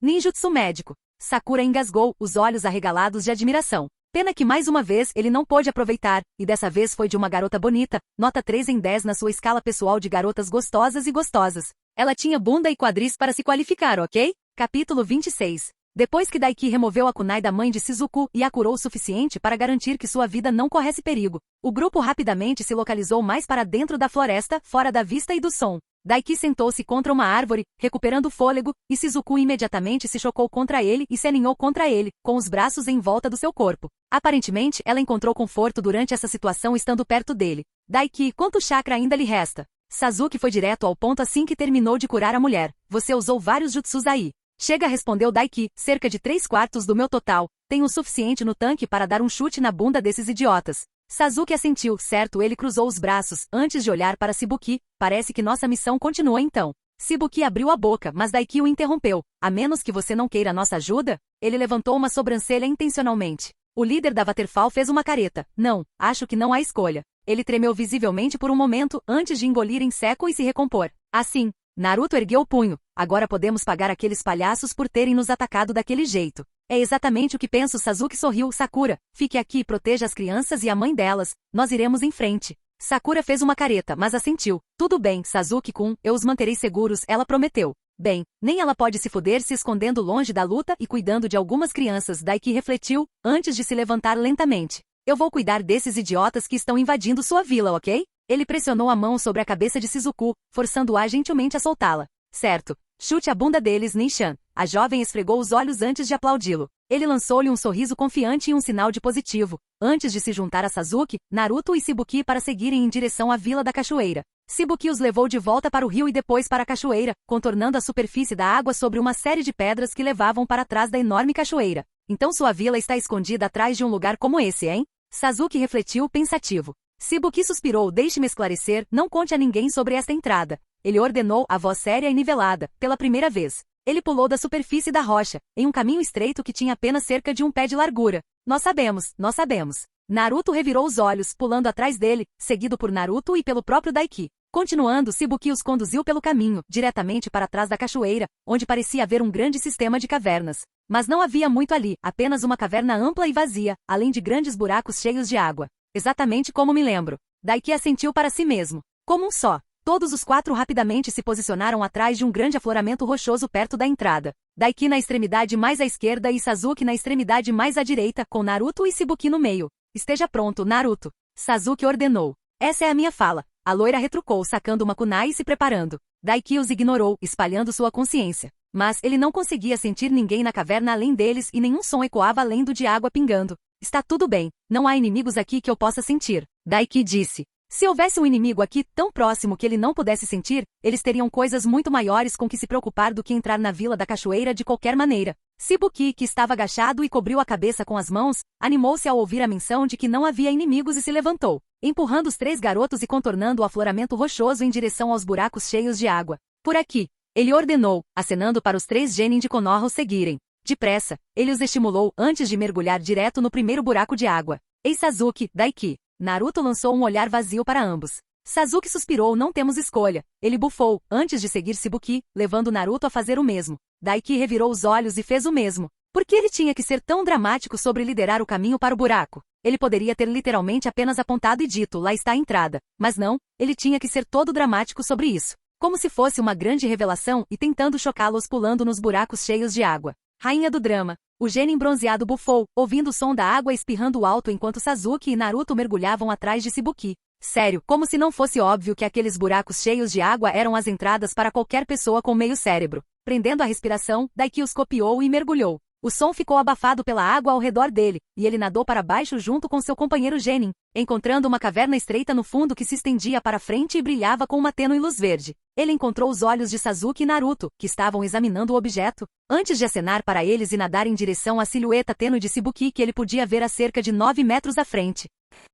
Ninjutsu médico. Sakura engasgou, os olhos arregalados de admiração. Pena que mais uma vez ele não pôde aproveitar, e dessa vez foi de uma garota bonita, nota 3 em 10 na sua escala pessoal de garotas gostosas e gostosas. Ela tinha bunda e quadris para se qualificar, ok? Capítulo 26. Depois que Daiki removeu a kunai da mãe de Shizuku e a curou o suficiente para garantir que sua vida não corresse perigo, o grupo rapidamente se localizou mais para dentro da floresta, fora da vista e do som. Daiki sentou-se contra uma árvore, recuperando o fôlego, e Shizuku imediatamente se chocou contra ele e se aninhou contra ele, com os braços em volta do seu corpo. Aparentemente, ela encontrou conforto durante essa situação estando perto dele. Daiki, quanto chakra ainda lhe resta? Sasuke foi direto ao ponto assim que terminou de curar a mulher. Você usou vários jutsus aí. Chega, respondeu Daiki, cerca de 3/4 do meu total. Tenho o suficiente no tanque para dar um chute na bunda desses idiotas. Sasuke assentiu, certo? Ele cruzou os braços, antes de olhar para Shibuki. Parece que nossa missão continua então. Shibuki abriu a boca, mas Daiki o interrompeu. A menos que você não queira nossa ajuda? Ele levantou uma sobrancelha intencionalmente. O líder da Waterfall fez uma careta. Não, acho que não há escolha. Ele tremeu visivelmente por um momento, antes de engolir em seco e se recompor. Assim, Naruto ergueu o punho. Agora podemos pagar aqueles palhaços por terem nos atacado daquele jeito. É exatamente o que penso. Sasuke sorriu. Sakura, fique aqui e proteja as crianças e a mãe delas. Nós iremos em frente. Sakura fez uma careta, mas assentiu. Tudo bem, Sasuke-kun, eu os manterei seguros, ela prometeu. Bem, nem ela pode se fuder se escondendo longe da luta e cuidando de algumas crianças. Daiki refletiu, antes de se levantar lentamente. Eu vou cuidar desses idiotas que estão invadindo sua vila, ok? Ele pressionou a mão sobre a cabeça de Shizuku, forçando-a gentilmente a soltá-la. Certo. Chute a bunda deles, Nin-chan. A jovem esfregou os olhos antes de aplaudi-lo. Ele lançou-lhe um sorriso confiante e um sinal de positivo, antes de se juntar a Sasuke, Naruto e Shibuki para seguirem em direção à Vila da Cachoeira. Shibuki os levou de volta para o rio e depois para a cachoeira, contornando a superfície da água sobre uma série de pedras que levavam para trás da enorme cachoeira. Então sua vila está escondida atrás de um lugar como esse, hein? Sasuke refletiu, pensativo. Shibuki suspirou. Deixe-me esclarecer, não conte a ninguém sobre esta entrada. Ele ordenou, a voz séria e nivelada, pela primeira vez. Ele pulou da superfície da rocha, em um caminho estreito que tinha apenas cerca de um pé de largura. Nós sabemos, nós sabemos. Naruto revirou os olhos, pulando atrás dele, seguido por Naruto e pelo próprio Daiki. Continuando, Shibuki os conduziu pelo caminho, diretamente para trás da cachoeira, onde parecia haver um grande sistema de cavernas. Mas não havia muito ali, apenas uma caverna ampla e vazia, além de grandes buracos cheios de água. Exatamente como me lembro. Daiki assentiu para si mesmo. Como um só. Todos os quatro rapidamente se posicionaram atrás de um grande afloramento rochoso perto da entrada. Daiki na extremidade mais à esquerda e Sasuke na extremidade mais à direita, com Naruto e Shibuki no meio. Esteja pronto, Naruto. Sasuke ordenou. Essa é a minha fala. A loira retrucou, sacando uma kunai e se preparando. Daiki os ignorou, espalhando sua consciência. Mas ele não conseguia sentir ninguém na caverna além deles e nenhum som ecoava além do de água pingando. Está tudo bem, não há inimigos aqui que eu possa sentir. Daiki disse. Se houvesse um inimigo aqui tão próximo que ele não pudesse sentir, eles teriam coisas muito maiores com que se preocupar do que entrar na Vila da Cachoeira de qualquer maneira. Shibuki, que estava agachado e cobriu a cabeça com as mãos, animou-se ao ouvir a menção de que não havia inimigos e se levantou, empurrando os três garotos e contornando o afloramento rochoso em direção aos buracos cheios de água. Por aqui, ele ordenou, acenando para os três genin de Konoha o seguirem. Depressa, ele os estimulou antes de mergulhar direto no primeiro buraco de água. Ei Sasuke, Daiki. Naruto lançou um olhar vazio para ambos. Sasuke suspirou. Não temos escolha. Ele bufou, antes de seguir Shibuki, levando Naruto a fazer o mesmo. Daiki revirou os olhos e fez o mesmo. Por que ele tinha que ser tão dramático sobre liderar o caminho para o buraco? Ele poderia ter literalmente apenas apontado e dito, lá está a entrada. Mas não, ele tinha que ser todo dramático sobre isso. Como se fosse uma grande revelação e tentando chocá-los pulando nos buracos cheios de água. Rainha do drama. O genin bronzeado bufou, ouvindo o som da água espirrando alto enquanto Sasuke e Naruto mergulhavam atrás de Shibuki. Sério, como se não fosse óbvio que aqueles buracos cheios de água eram as entradas para qualquer pessoa com meio cérebro. Prendendo a respiração, Daiki os copiou e mergulhou. O som ficou abafado pela água ao redor dele, e ele nadou para baixo junto com seu companheiro genin, encontrando uma caverna estreita no fundo que se estendia para frente e brilhava com uma tênue luz verde. Ele encontrou os olhos de Sasuke e Naruto, que estavam examinando o objeto, antes de acenar para eles e nadar em direção à silhueta tênue de Shibuki que ele podia ver a cerca de 9 metros à frente.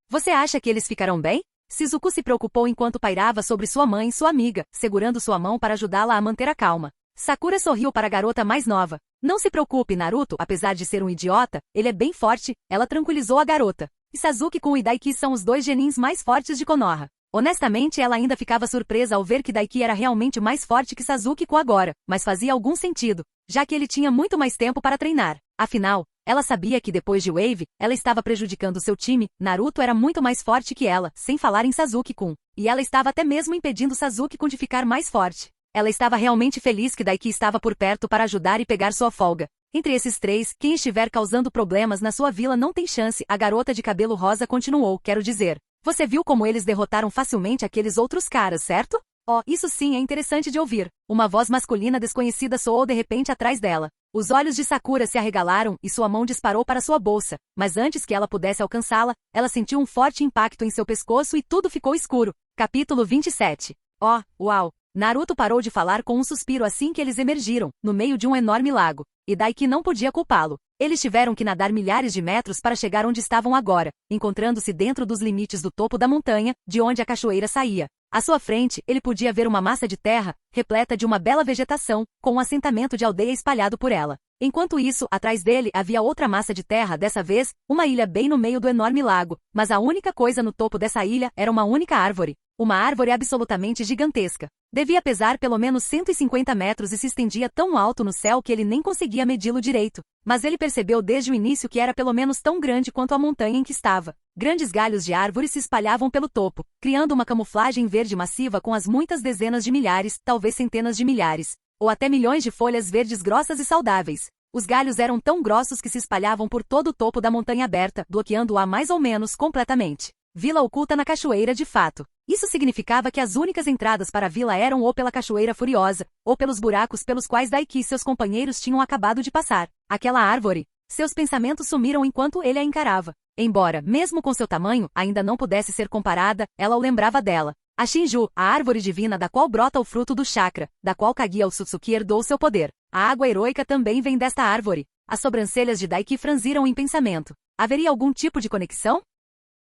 Você acha que eles ficarão bem? Shizuku se preocupou enquanto pairava sobre sua mãe e sua amiga, segurando sua mão para ajudá-la a manter a calma. Sakura sorriu para a garota mais nova. Não se preocupe, Naruto, apesar de ser um idiota, ele é bem forte, ela tranquilizou a garota. E Sasuke-kun e Daiki são os dois genins mais fortes de Konoha. Honestamente, ela ainda ficava surpresa ao ver que Daiki era realmente mais forte que Sasuke-kun agora, mas fazia algum sentido, já que ele tinha muito mais tempo para treinar. Afinal, Ela sabia que depois de Wave, ela estava prejudicando seu time. Naruto era muito mais forte que ela, sem falar em Sasuke-kun. E ela estava até mesmo impedindo Sasuke-kun de ficar mais forte. Ela estava realmente feliz que Daiki estava por perto para ajudar e pegar sua folga. Entre esses três, quem estiver causando problemas na sua vila não tem chance. A garota de cabelo rosa continuou, quero dizer. Você viu como eles derrotaram facilmente aqueles outros caras, certo? Oh, isso sim é interessante de ouvir. Uma voz masculina desconhecida soou de repente atrás dela. Os olhos de Sakura se arregalaram e sua mão disparou para sua bolsa, mas antes que ela pudesse alcançá-la, ela sentiu um forte impacto em seu pescoço e tudo ficou escuro. Capítulo 27. Oh, uau! Naruto parou de falar com um suspiro assim que eles emergiram, no meio de um enorme lago. E Daiki não podia culpá-lo. Eles tiveram que nadar milhares de metros para chegar onde estavam agora, encontrando-se dentro dos limites do topo da montanha, de onde a cachoeira saía. À sua frente, ele podia ver uma massa de terra, repleta de uma bela vegetação, com um assentamento de aldeia espalhado por ela. Enquanto isso, atrás dele havia outra massa de terra, dessa vez, uma ilha bem no meio do enorme lago, mas a única coisa no topo dessa ilha era uma única árvore. Uma árvore absolutamente gigantesca. Devia pesar pelo menos 150 metros e se estendia tão alto no céu que ele nem conseguia medi-lo direito. Mas ele percebeu desde o início que era pelo menos tão grande quanto a montanha em que estava. Grandes galhos de árvores se espalhavam pelo topo, criando uma camuflagem verde massiva com as muitas dezenas de milhares, talvez centenas de milhares, ou até milhões de folhas verdes grossas e saudáveis. Os galhos eram tão grossos que se espalhavam por todo o topo da montanha aberta, bloqueando-a mais ou menos completamente. Vila oculta na cachoeira de fato. Isso significava que as únicas entradas para a vila eram ou pela Cachoeira Furiosa, ou pelos buracos pelos quais Daiki e seus companheiros tinham acabado de passar. Aquela árvore. Seus pensamentos sumiram enquanto ele a encarava. Embora, mesmo com seu tamanho, ainda não pudesse ser comparada, ela o lembrava dela. A Shinju, a árvore divina da qual brota o fruto do chakra, da qual Kaguya Otsutsuki herdou seu poder. A água heroica também vem desta árvore. As sobrancelhas de Daiki franziram em pensamento. Haveria algum tipo de conexão?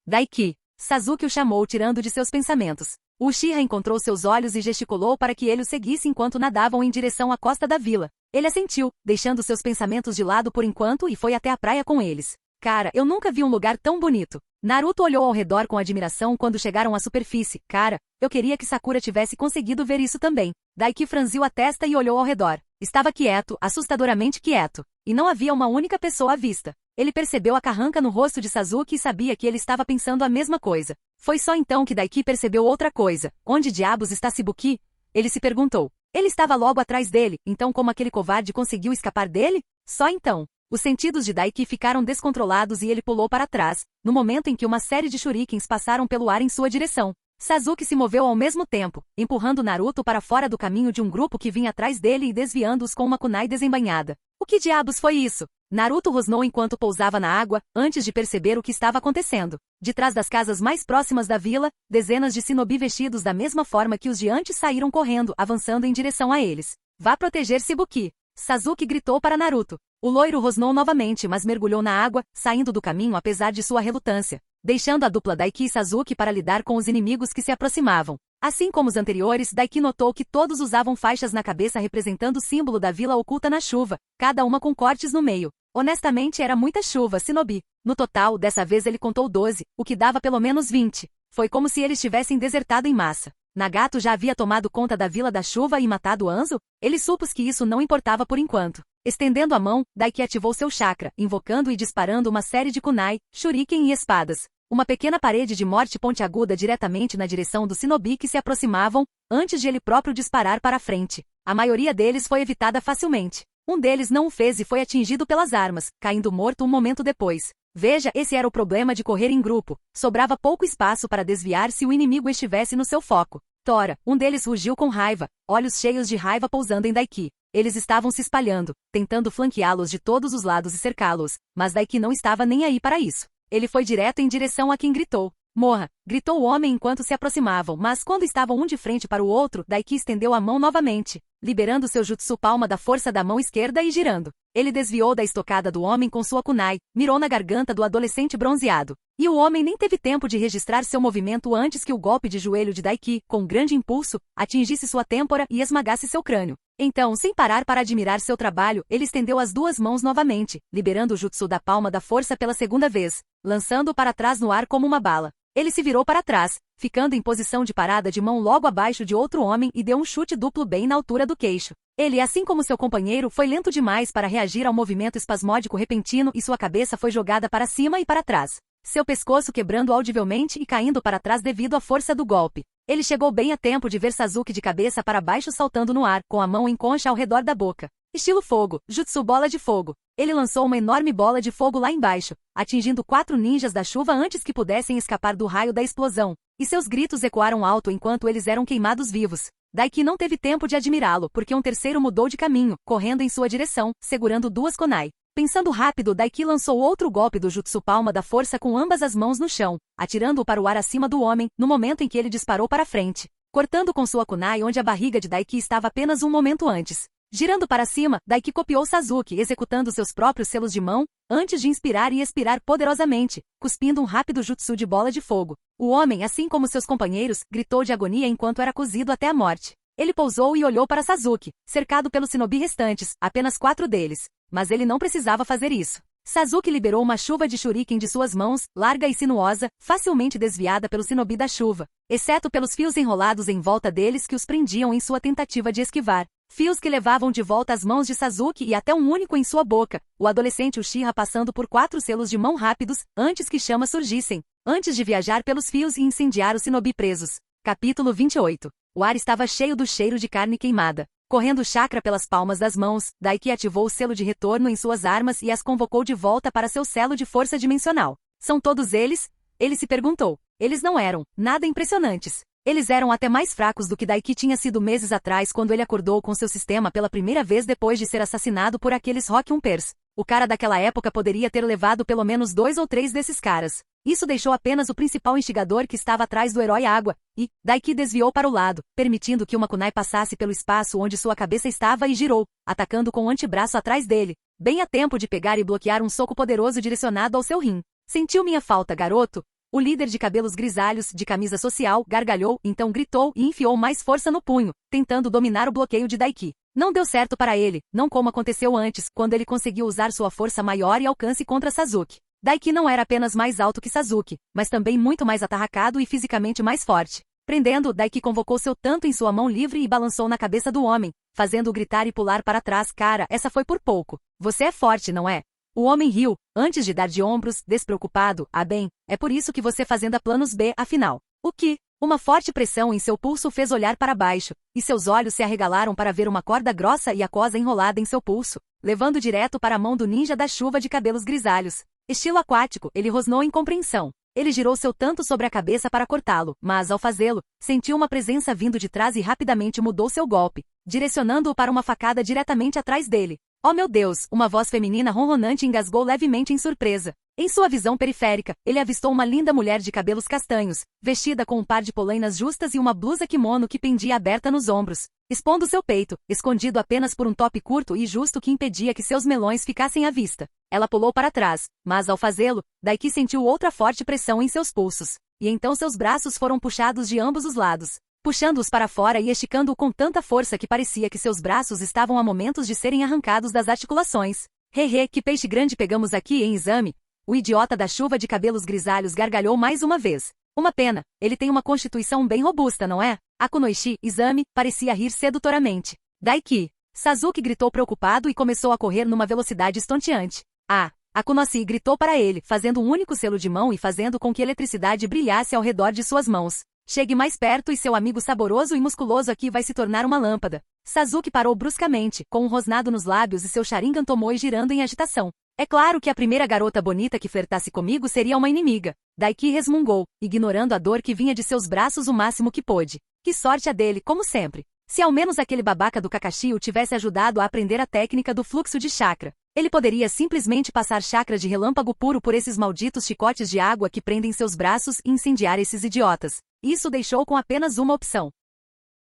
Daiki. Sasuke o chamou tirando de seus pensamentos. O Uchiha encontrou seus olhos e gesticulou para que ele o seguisse enquanto nadavam em direção à costa da vila. Ele assentiu, deixando seus pensamentos de lado por enquanto e foi até a praia com eles. Cara, eu nunca vi um lugar tão bonito. Naruto olhou ao redor com admiração quando chegaram à superfície. Cara, eu queria que Sakura tivesse conseguido ver isso também. Daiki franziu a testa e olhou ao redor. Estava quieto, assustadoramente quieto. E não havia uma única pessoa à vista. Ele percebeu a carranca no rosto de Sasuke e sabia que ele estava pensando a mesma coisa. Foi só então que Daiki percebeu outra coisa. Onde diabos está Shibuki? Ele se perguntou. Ele estava logo atrás dele, então como aquele covarde conseguiu escapar dele? Só então. Os sentidos de Daiki ficaram descontrolados e ele pulou para trás, no momento em que uma série de shurikens passaram pelo ar em sua direção. Sasuke se moveu ao mesmo tempo, empurrando Naruto para fora do caminho de um grupo que vinha atrás dele e desviando-os com uma kunai desembainhada. O que diabos foi isso? Naruto rosnou enquanto pousava na água, antes de perceber o que estava acontecendo. De trás das casas mais próximas da vila, dezenas de shinobi vestidos da mesma forma que os de antes saíram correndo, avançando em direção a eles. Vá proteger Shibuki. Sasuke gritou para Naruto. O loiro rosnou novamente, mas mergulhou na água, saindo do caminho apesar de sua relutância, deixando a dupla Daiki e Sasuke para lidar com os inimigos que se aproximavam. Assim como os anteriores, Daiki notou que todos usavam faixas na cabeça representando o símbolo da vila oculta na chuva, cada uma com cortes no meio. Honestamente era muita chuva, shinobi. No total, dessa vez ele contou 12, o que dava pelo menos 20. Foi como se eles tivessem desertado em massa. Nagato já havia tomado conta da Vila da Chuva e matado Anzo? Ele supôs que isso não importava por enquanto. Estendendo a mão, Daiki ativou seu chakra, invocando e disparando uma série de kunai, shuriken e espadas. Uma pequena parede de morte pontiaguda diretamente na direção dos shinobi que se aproximavam, antes de ele próprio disparar para a frente. A maioria deles foi evitada facilmente. Um deles não o fez e foi atingido pelas armas, caindo morto um momento depois. Veja, esse era o problema de correr em grupo. Sobrava pouco espaço para desviar se o inimigo estivesse no seu foco. Tora, um deles rugiu com raiva, olhos cheios de raiva pousando em Daiki. Eles estavam se espalhando, tentando flanqueá-los de todos os lados e cercá-los, mas Daiki não estava nem aí para isso. Ele foi direto em direção a quem gritou. Morra! Gritou o homem enquanto se aproximavam, mas quando estavam um de frente para o outro, Daiki estendeu a mão novamente, liberando seu jutsu palma da força da mão esquerda e girando. Ele desviou da estocada do homem com sua kunai, mirou na garganta do adolescente bronzeado. E o homem nem teve tempo de registrar seu movimento antes que o golpe de joelho de Daiki, com grande impulso, atingisse sua têmpora e esmagasse seu crânio. Então, sem parar para admirar seu trabalho, ele estendeu as duas mãos novamente, liberando o jutsu da palma da força pela segunda vez, lançando-o para trás no ar como uma bala. Ele se virou para trás, ficando em posição de parada de mão logo abaixo de outro homem e deu um chute duplo bem na altura do queixo. Ele, assim como seu companheiro, foi lento demais para reagir ao movimento espasmódico repentino e sua cabeça foi jogada para cima e para trás. Seu pescoço quebrando audivelmente e caindo para trás devido à força do golpe. Ele chegou bem a tempo de ver Sasuke de cabeça para baixo saltando no ar, com a mão em concha ao redor da boca. Estilo fogo, jutsu bola de fogo. Ele lançou uma enorme bola de fogo lá embaixo, atingindo 4 ninjas da chuva antes que pudessem escapar do raio da explosão. E seus gritos ecoaram alto enquanto eles eram queimados vivos. Daiki não teve tempo de admirá-lo, porque um terceiro mudou de caminho, correndo em sua direção, segurando 2 kunai. Pensando rápido, Daiki lançou outro golpe do jutsu palma da força com ambas as mãos no chão, atirando-o para o ar acima do homem, no momento em que ele disparou para frente, cortando com sua kunai onde a barriga de Daiki estava apenas um momento antes. Girando para cima, Daiki copiou Sasuke, executando seus próprios selos de mão, antes de inspirar e expirar poderosamente, cuspindo um rápido jutsu de bola de fogo. O homem, assim como seus companheiros, gritou de agonia enquanto era cozido até a morte. Ele pousou e olhou para Sasuke, cercado pelos shinobi restantes, apenas 4 deles. Mas ele não precisava fazer isso. Sasuke liberou uma chuva de shuriken de suas mãos, larga e sinuosa, facilmente desviada pelo shinobi da chuva, exceto pelos fios enrolados em volta deles que os prendiam em sua tentativa de esquivar. Fios que levavam de volta as mãos de Sasuke e até um único em sua boca, o adolescente Uchiha passando por 4 selos de mão rápidos, antes que chamas surgissem, antes de viajar pelos fios e incendiar os shinobi presos. Capítulo 28. O ar estava cheio do cheiro de carne queimada. Correndo chakra pelas palmas das mãos, Daiki ativou o selo de retorno em suas armas e as convocou de volta para seu selo de força dimensional. São todos eles? Ele se perguntou. Eles não eram nada impressionantes. Eles eram até mais fracos do que Daiki tinha sido meses atrás quando ele acordou com seu sistema pela primeira vez depois de ser assassinado por aqueles Rock-Umpers. O cara daquela época poderia ter levado pelo menos 2 ou 3 desses caras. Isso deixou apenas o principal instigador que estava atrás do herói água, e Daiki desviou para o lado, permitindo que uma kunai passasse pelo espaço onde sua cabeça estava e girou, atacando com o antebraço atrás dele, bem a tempo de pegar e bloquear um soco poderoso direcionado ao seu rim. Sentiu minha falta, garoto? O líder de cabelos grisalhos, de camisa social, gargalhou, então gritou e enfiou mais força no punho, tentando dominar o bloqueio de Daiki. Não deu certo para ele, não como aconteceu antes, quando ele conseguiu usar sua força maior e alcance contra Sasuke. Daiki não era apenas mais alto que Sasuke, mas também muito mais atarracado e fisicamente mais forte. Prendendo, Daiki convocou seu tanto em sua mão livre e balançou na cabeça do homem, fazendo-o gritar e pular para trás. Cara, essa foi por pouco. Você é forte, não é? O homem riu, antes de dar de ombros, despreocupado. Ah bem, é por isso que você fazenda planos B, afinal. O que? Uma forte pressão em seu pulso fez olhar para baixo, e seus olhos se arregalaram para ver uma corda grossa e aquosa enrolada em seu pulso, levando direto para a mão do ninja da chuva de cabelos grisalhos. Estilo aquático, ele rosnou em compreensão. Ele girou seu tanto sobre a cabeça para cortá-lo, mas ao fazê-lo, sentiu uma presença vindo de trás e rapidamente mudou seu golpe, direcionando-o para uma facada diretamente atrás dele. Oh meu Deus! Uma voz feminina ronronante engasgou levemente em surpresa. Em sua visão periférica, ele avistou uma linda mulher de cabelos castanhos, vestida com um par de polainas justas e uma blusa kimono que pendia aberta nos ombros, expondo seu peito, escondido apenas por um top curto e justo que impedia que seus melões ficassem à vista. Ela pulou para trás, mas ao fazê-lo, Daiki sentiu outra forte pressão em seus pulsos, e então seus braços foram puxados de ambos os lados, puxando-os para fora e esticando-o com tanta força que parecia que seus braços estavam a momentos de serem arrancados das articulações. Hehe, que peixe grande pegamos aqui em exame! O idiota da chuva de cabelos grisalhos gargalhou mais uma vez. Uma pena, ele tem uma constituição bem robusta, não é? Akunoishi, exame, parecia rir sedutoramente. Daiki! Sasuke gritou preocupado e começou a correr numa velocidade estonteante. Ah! Akunoshi gritou para ele, fazendo um único selo de mão e fazendo com que a eletricidade brilhasse ao redor de suas mãos. Chegue mais perto e seu amigo saboroso e musculoso aqui vai se tornar uma lâmpada. Sasuke parou bruscamente, com um rosnado nos lábios e seu Sharingan tomou girando em agitação. É claro que a primeira garota bonita que flertasse comigo seria uma inimiga. Daiki resmungou, ignorando a dor que vinha de seus braços o máximo que pôde. Que sorte a dele, como sempre. Se ao menos aquele babaca do Kakashi o tivesse ajudado a aprender a técnica do fluxo de chakra, ele poderia simplesmente passar chakra de relâmpago puro por esses malditos chicotes de água que prendem seus braços e incendiar esses idiotas. Isso deixou com apenas uma opção.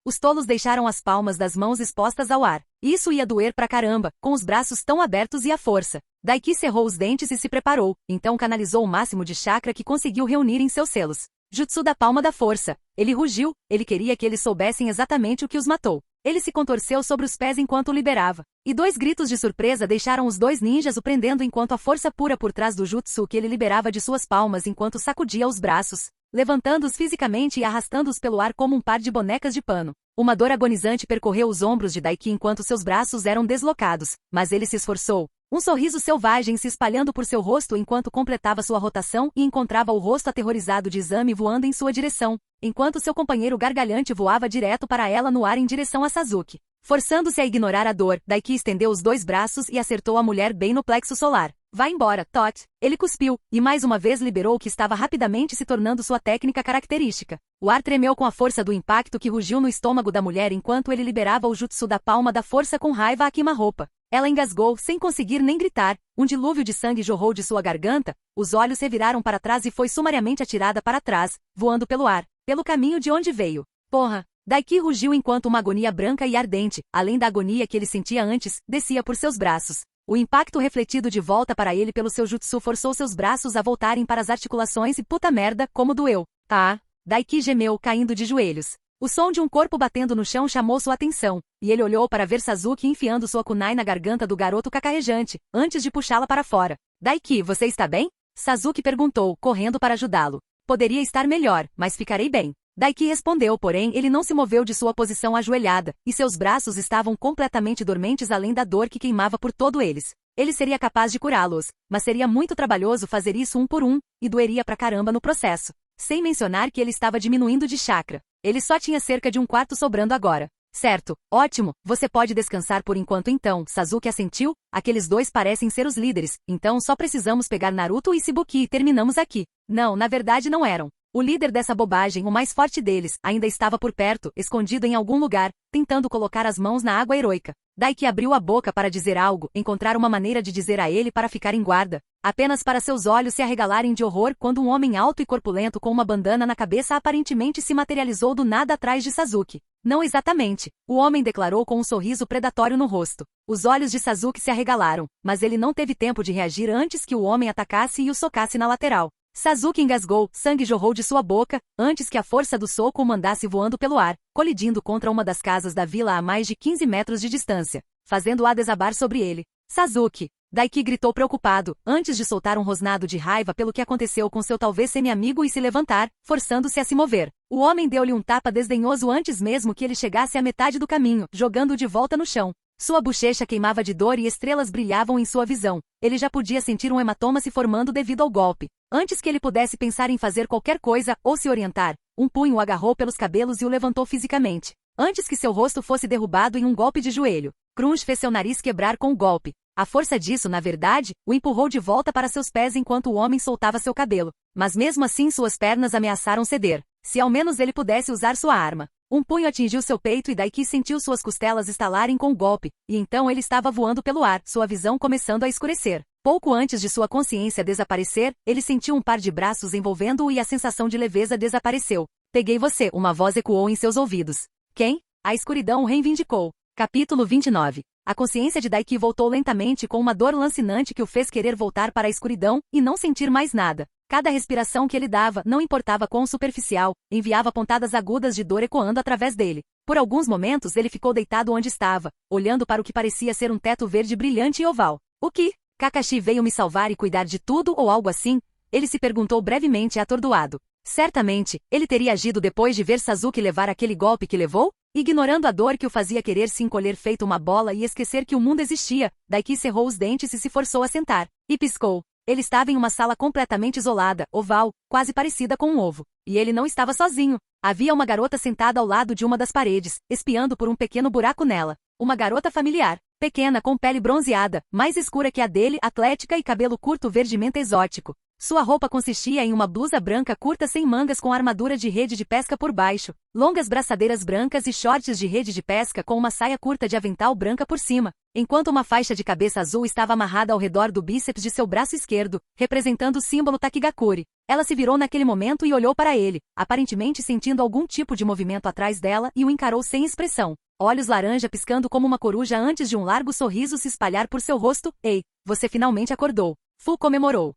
Os tolos deixaram as palmas das mãos expostas ao ar. Isso ia doer pra caramba, com os braços tão abertos e à força. Daiki cerrou os dentes e se preparou, então canalizou o máximo de chakra que conseguiu reunir em seus selos. Jutsu da palma da força. Ele rugiu, ele queria que eles soubessem exatamente o que os matou. Ele se contorceu sobre os pés enquanto o liberava. E 2 gritos de surpresa deixaram os 2 ninjas o prendendo enquanto a força pura por trás do jutsu que ele liberava de suas palmas enquanto sacudia os braços. levantando-os fisicamente e arrastando-os pelo ar como um par de bonecas de pano. Uma dor agonizante percorreu os ombros de Daiki enquanto seus braços eram deslocados, mas ele se esforçou. Um sorriso selvagem se espalhando por seu rosto enquanto completava sua rotação e encontrava o rosto aterrorizado de Izami voando em sua direção, enquanto seu companheiro gargalhante voava direto para ela no ar em direção a Sasuke. Forçando-se a ignorar a dor, Daiki estendeu os 2 braços e acertou a mulher bem no plexo solar. Vá embora, Tot. Ele cuspiu, e mais uma vez liberou o que estava rapidamente se tornando sua técnica característica. O ar tremeu com a força do impacto que rugiu no estômago da mulher enquanto ele liberava o jutsu da palma da força com raiva a queima-roupa. Ela engasgou, sem conseguir nem gritar, um dilúvio de sangue jorrou de sua garganta, os olhos reviraram para trás e foi sumariamente atirada para trás, voando pelo ar, pelo caminho de onde veio. Porra! Daiki rugiu enquanto uma agonia branca e ardente, além da agonia que ele sentia antes, descia por seus braços. O impacto refletido de volta para ele pelo seu jutsu forçou seus braços a voltarem para as articulações e puta merda, como doeu. Tá? Daiki gemeu, caindo de joelhos. O som de um corpo batendo no chão chamou sua atenção, e ele olhou para ver Sasuke enfiando sua kunai na garganta do garoto cacarejante, antes de puxá-la para fora. Daiki, você está bem? Sasuke perguntou, correndo para ajudá-lo. Poderia estar melhor, mas ficarei bem. Daiki respondeu, porém ele não se moveu de sua posição ajoelhada, e seus braços estavam completamente dormentes além da dor que queimava por todo eles. Ele seria capaz de curá-los, mas seria muito trabalhoso fazer isso um por um, e doeria pra caramba no processo. Sem mencionar que ele estava diminuindo de chakra. Ele só tinha cerca de 1/4 sobrando agora. Certo, ótimo, você pode descansar por enquanto então, Sasuke assentiu, aqueles 2 parecem ser os líderes, então só precisamos pegar Naruto e Shibuki e terminamos aqui. Não, na verdade não eram. O líder dessa bobagem, o mais forte deles, ainda estava por perto, escondido em algum lugar, tentando colocar as mãos na água heroica. Daiki abriu a boca para dizer algo, encontrar uma maneira de dizer a ele para ficar em guarda, apenas para seus olhos se arregalarem de horror quando um homem alto e corpulento com uma bandana na cabeça aparentemente se materializou do nada atrás de Sasuke. Não exatamente, o homem declarou com um sorriso predatório no rosto. Os olhos de Sasuke se arregalaram, mas ele não teve tempo de reagir antes que o homem atacasse e o socasse na lateral. Sasuke engasgou, sangue jorrou de sua boca, antes que a força do soco o mandasse voando pelo ar, colidindo contra uma das casas da vila a mais de 15 metros de distância, fazendo-a desabar sobre ele. Sasuke! Daiki gritou preocupado, antes de soltar um rosnado de raiva pelo que aconteceu com seu talvez semi-amigo e se levantar, forçando-se a se mover. O homem deu-lhe um tapa desdenhoso antes mesmo que ele chegasse à metade do caminho, jogando-o de volta no chão. Sua bochecha queimava de dor e estrelas brilhavam em sua visão. Ele já podia sentir um hematoma se formando devido ao golpe. Antes que ele pudesse pensar em fazer qualquer coisa ou se orientar, um punho o agarrou pelos cabelos e o levantou fisicamente. Antes que seu rosto fosse derrubado em um golpe de joelho, Crunch fez seu nariz quebrar com o golpe. A força disso, na verdade, o empurrou de volta para seus pés enquanto o homem soltava seu cabelo. Mas mesmo assim suas pernas ameaçaram ceder. Se ao menos ele pudesse usar sua arma. Um punho atingiu seu peito e Daiki sentiu suas costelas estalarem com o golpe, e então ele estava voando pelo ar, sua visão começando a escurecer. Pouco antes de sua consciência desaparecer, ele sentiu um par de braços envolvendo-o e a sensação de leveza desapareceu. Peguei você, uma voz ecoou em seus ouvidos. Quem? A escuridão o reivindicou. Capítulo 29. A consciência de Daiki voltou lentamente com uma dor lancinante que o fez querer voltar para a escuridão e não sentir mais nada. Cada respiração que ele dava, não importava quão superficial, enviava pontadas agudas de dor ecoando através dele. Por alguns momentos ele ficou deitado onde estava, olhando para o que parecia ser um teto verde brilhante e oval. O que? Kakashi veio me salvar e cuidar de tudo ou algo assim? Ele se perguntou brevemente atordoado. Certamente, ele teria agido depois de ver Sasuke levar aquele golpe que levou? Ignorando a dor que o fazia querer se encolher feito uma bola e esquecer que o mundo existia, Daiki cerrou os dentes e se forçou a sentar. E piscou. Ele estava em uma sala completamente isolada, oval, quase parecida com um ovo. E ele não estava sozinho. Havia uma garota sentada ao lado de uma das paredes, espiando por um pequeno buraco nela. Uma garota familiar, pequena com pele bronzeada, mais escura que a dele, atlética e cabelo curto verde-menta exótico. Sua roupa consistia em uma blusa branca curta sem mangas com armadura de rede de pesca por baixo, longas braçadeiras brancas e shorts de rede de pesca com uma saia curta de avental branca por cima, enquanto uma faixa de cabeça azul estava amarrada ao redor do bíceps de seu braço esquerdo, representando o símbolo Takigakure. Ela se virou naquele momento e olhou para ele, aparentemente sentindo algum tipo de movimento atrás dela e o encarou sem expressão. Olhos laranja piscando como uma coruja antes de um largo sorriso se espalhar por seu rosto. Ei, você finalmente acordou. Fu comemorou.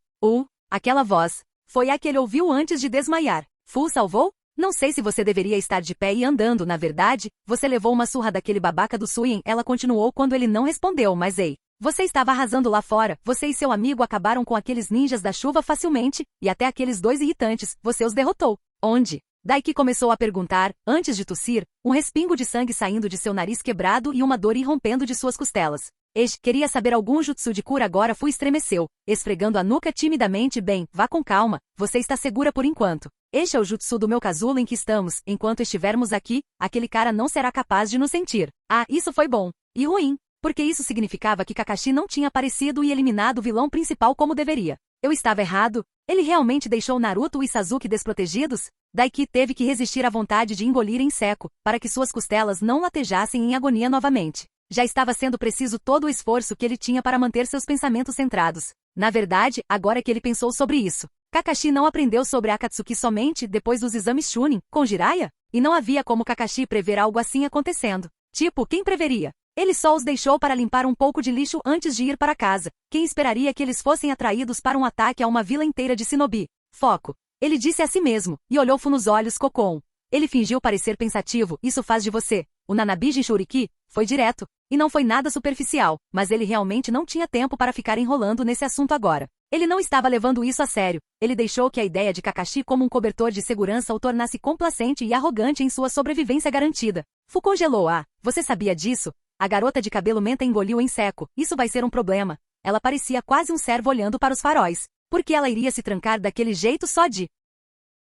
Aquela voz. Foi a que ele ouviu antes de desmaiar. Fu salvou? Não sei se você deveria estar de pé e andando, na verdade, você levou uma surra daquele babaca do Suien, ela continuou quando ele não respondeu, mas ei, Você estava arrasando lá fora, você e seu amigo acabaram com aqueles ninjas da chuva facilmente, e até aqueles dois irritantes, você os derrotou. Onde? Daiki começou a perguntar, antes de tossir, um respingo de sangue saindo de seu nariz quebrado e uma dor irrompendo de suas costelas. Eiji queria saber algum jutsu de cura agora Fu estremeceu, esfregando a nuca timidamente. Bem, vá com calma, você está segura por enquanto. Este é o jutsu do meu casulo em que estamos, enquanto estivermos aqui, aquele cara não será capaz de nos sentir. Ah, isso foi bom. E ruim, porque isso significava que Kakashi não tinha aparecido e eliminado o vilão principal como deveria. Eu estava errado? Ele realmente deixou Naruto e Sasuke desprotegidos? Daiki teve que resistir à vontade de engolir em seco, para que suas costelas não latejassem em agonia novamente. Já estava sendo preciso todo o esforço que ele tinha para manter seus pensamentos centrados. Na verdade, agora que ele pensou sobre isso, Kakashi não aprendeu sobre Akatsuki somente depois dos exames Chunin, com Jiraiya? E não havia como Kakashi prever algo assim acontecendo. Tipo, quem preveria? Ele só os deixou para limpar um pouco de lixo antes de ir para casa. Quem esperaria que eles fossem atraídos para um ataque a uma vila inteira de shinobi? Foco. Ele disse a si mesmo, e olhou Fu nos olhos Kokon. Ele fingiu parecer pensativo, isso faz de você. O Nanabi Jinchuriki foi direto, e não foi nada superficial, mas ele realmente não tinha tempo para ficar enrolando nesse assunto agora. Ele não estava levando isso a sério, ele deixou que a ideia de Kakashi como um cobertor de segurança o tornasse complacente e arrogante em sua sobrevivência garantida. Fu congelou. Ah, você sabia disso? A garota de cabelo menta engoliu em seco, isso vai ser um problema. Ela parecia quase um servo olhando para os faróis. Por que ela iria se trancar daquele jeito só de...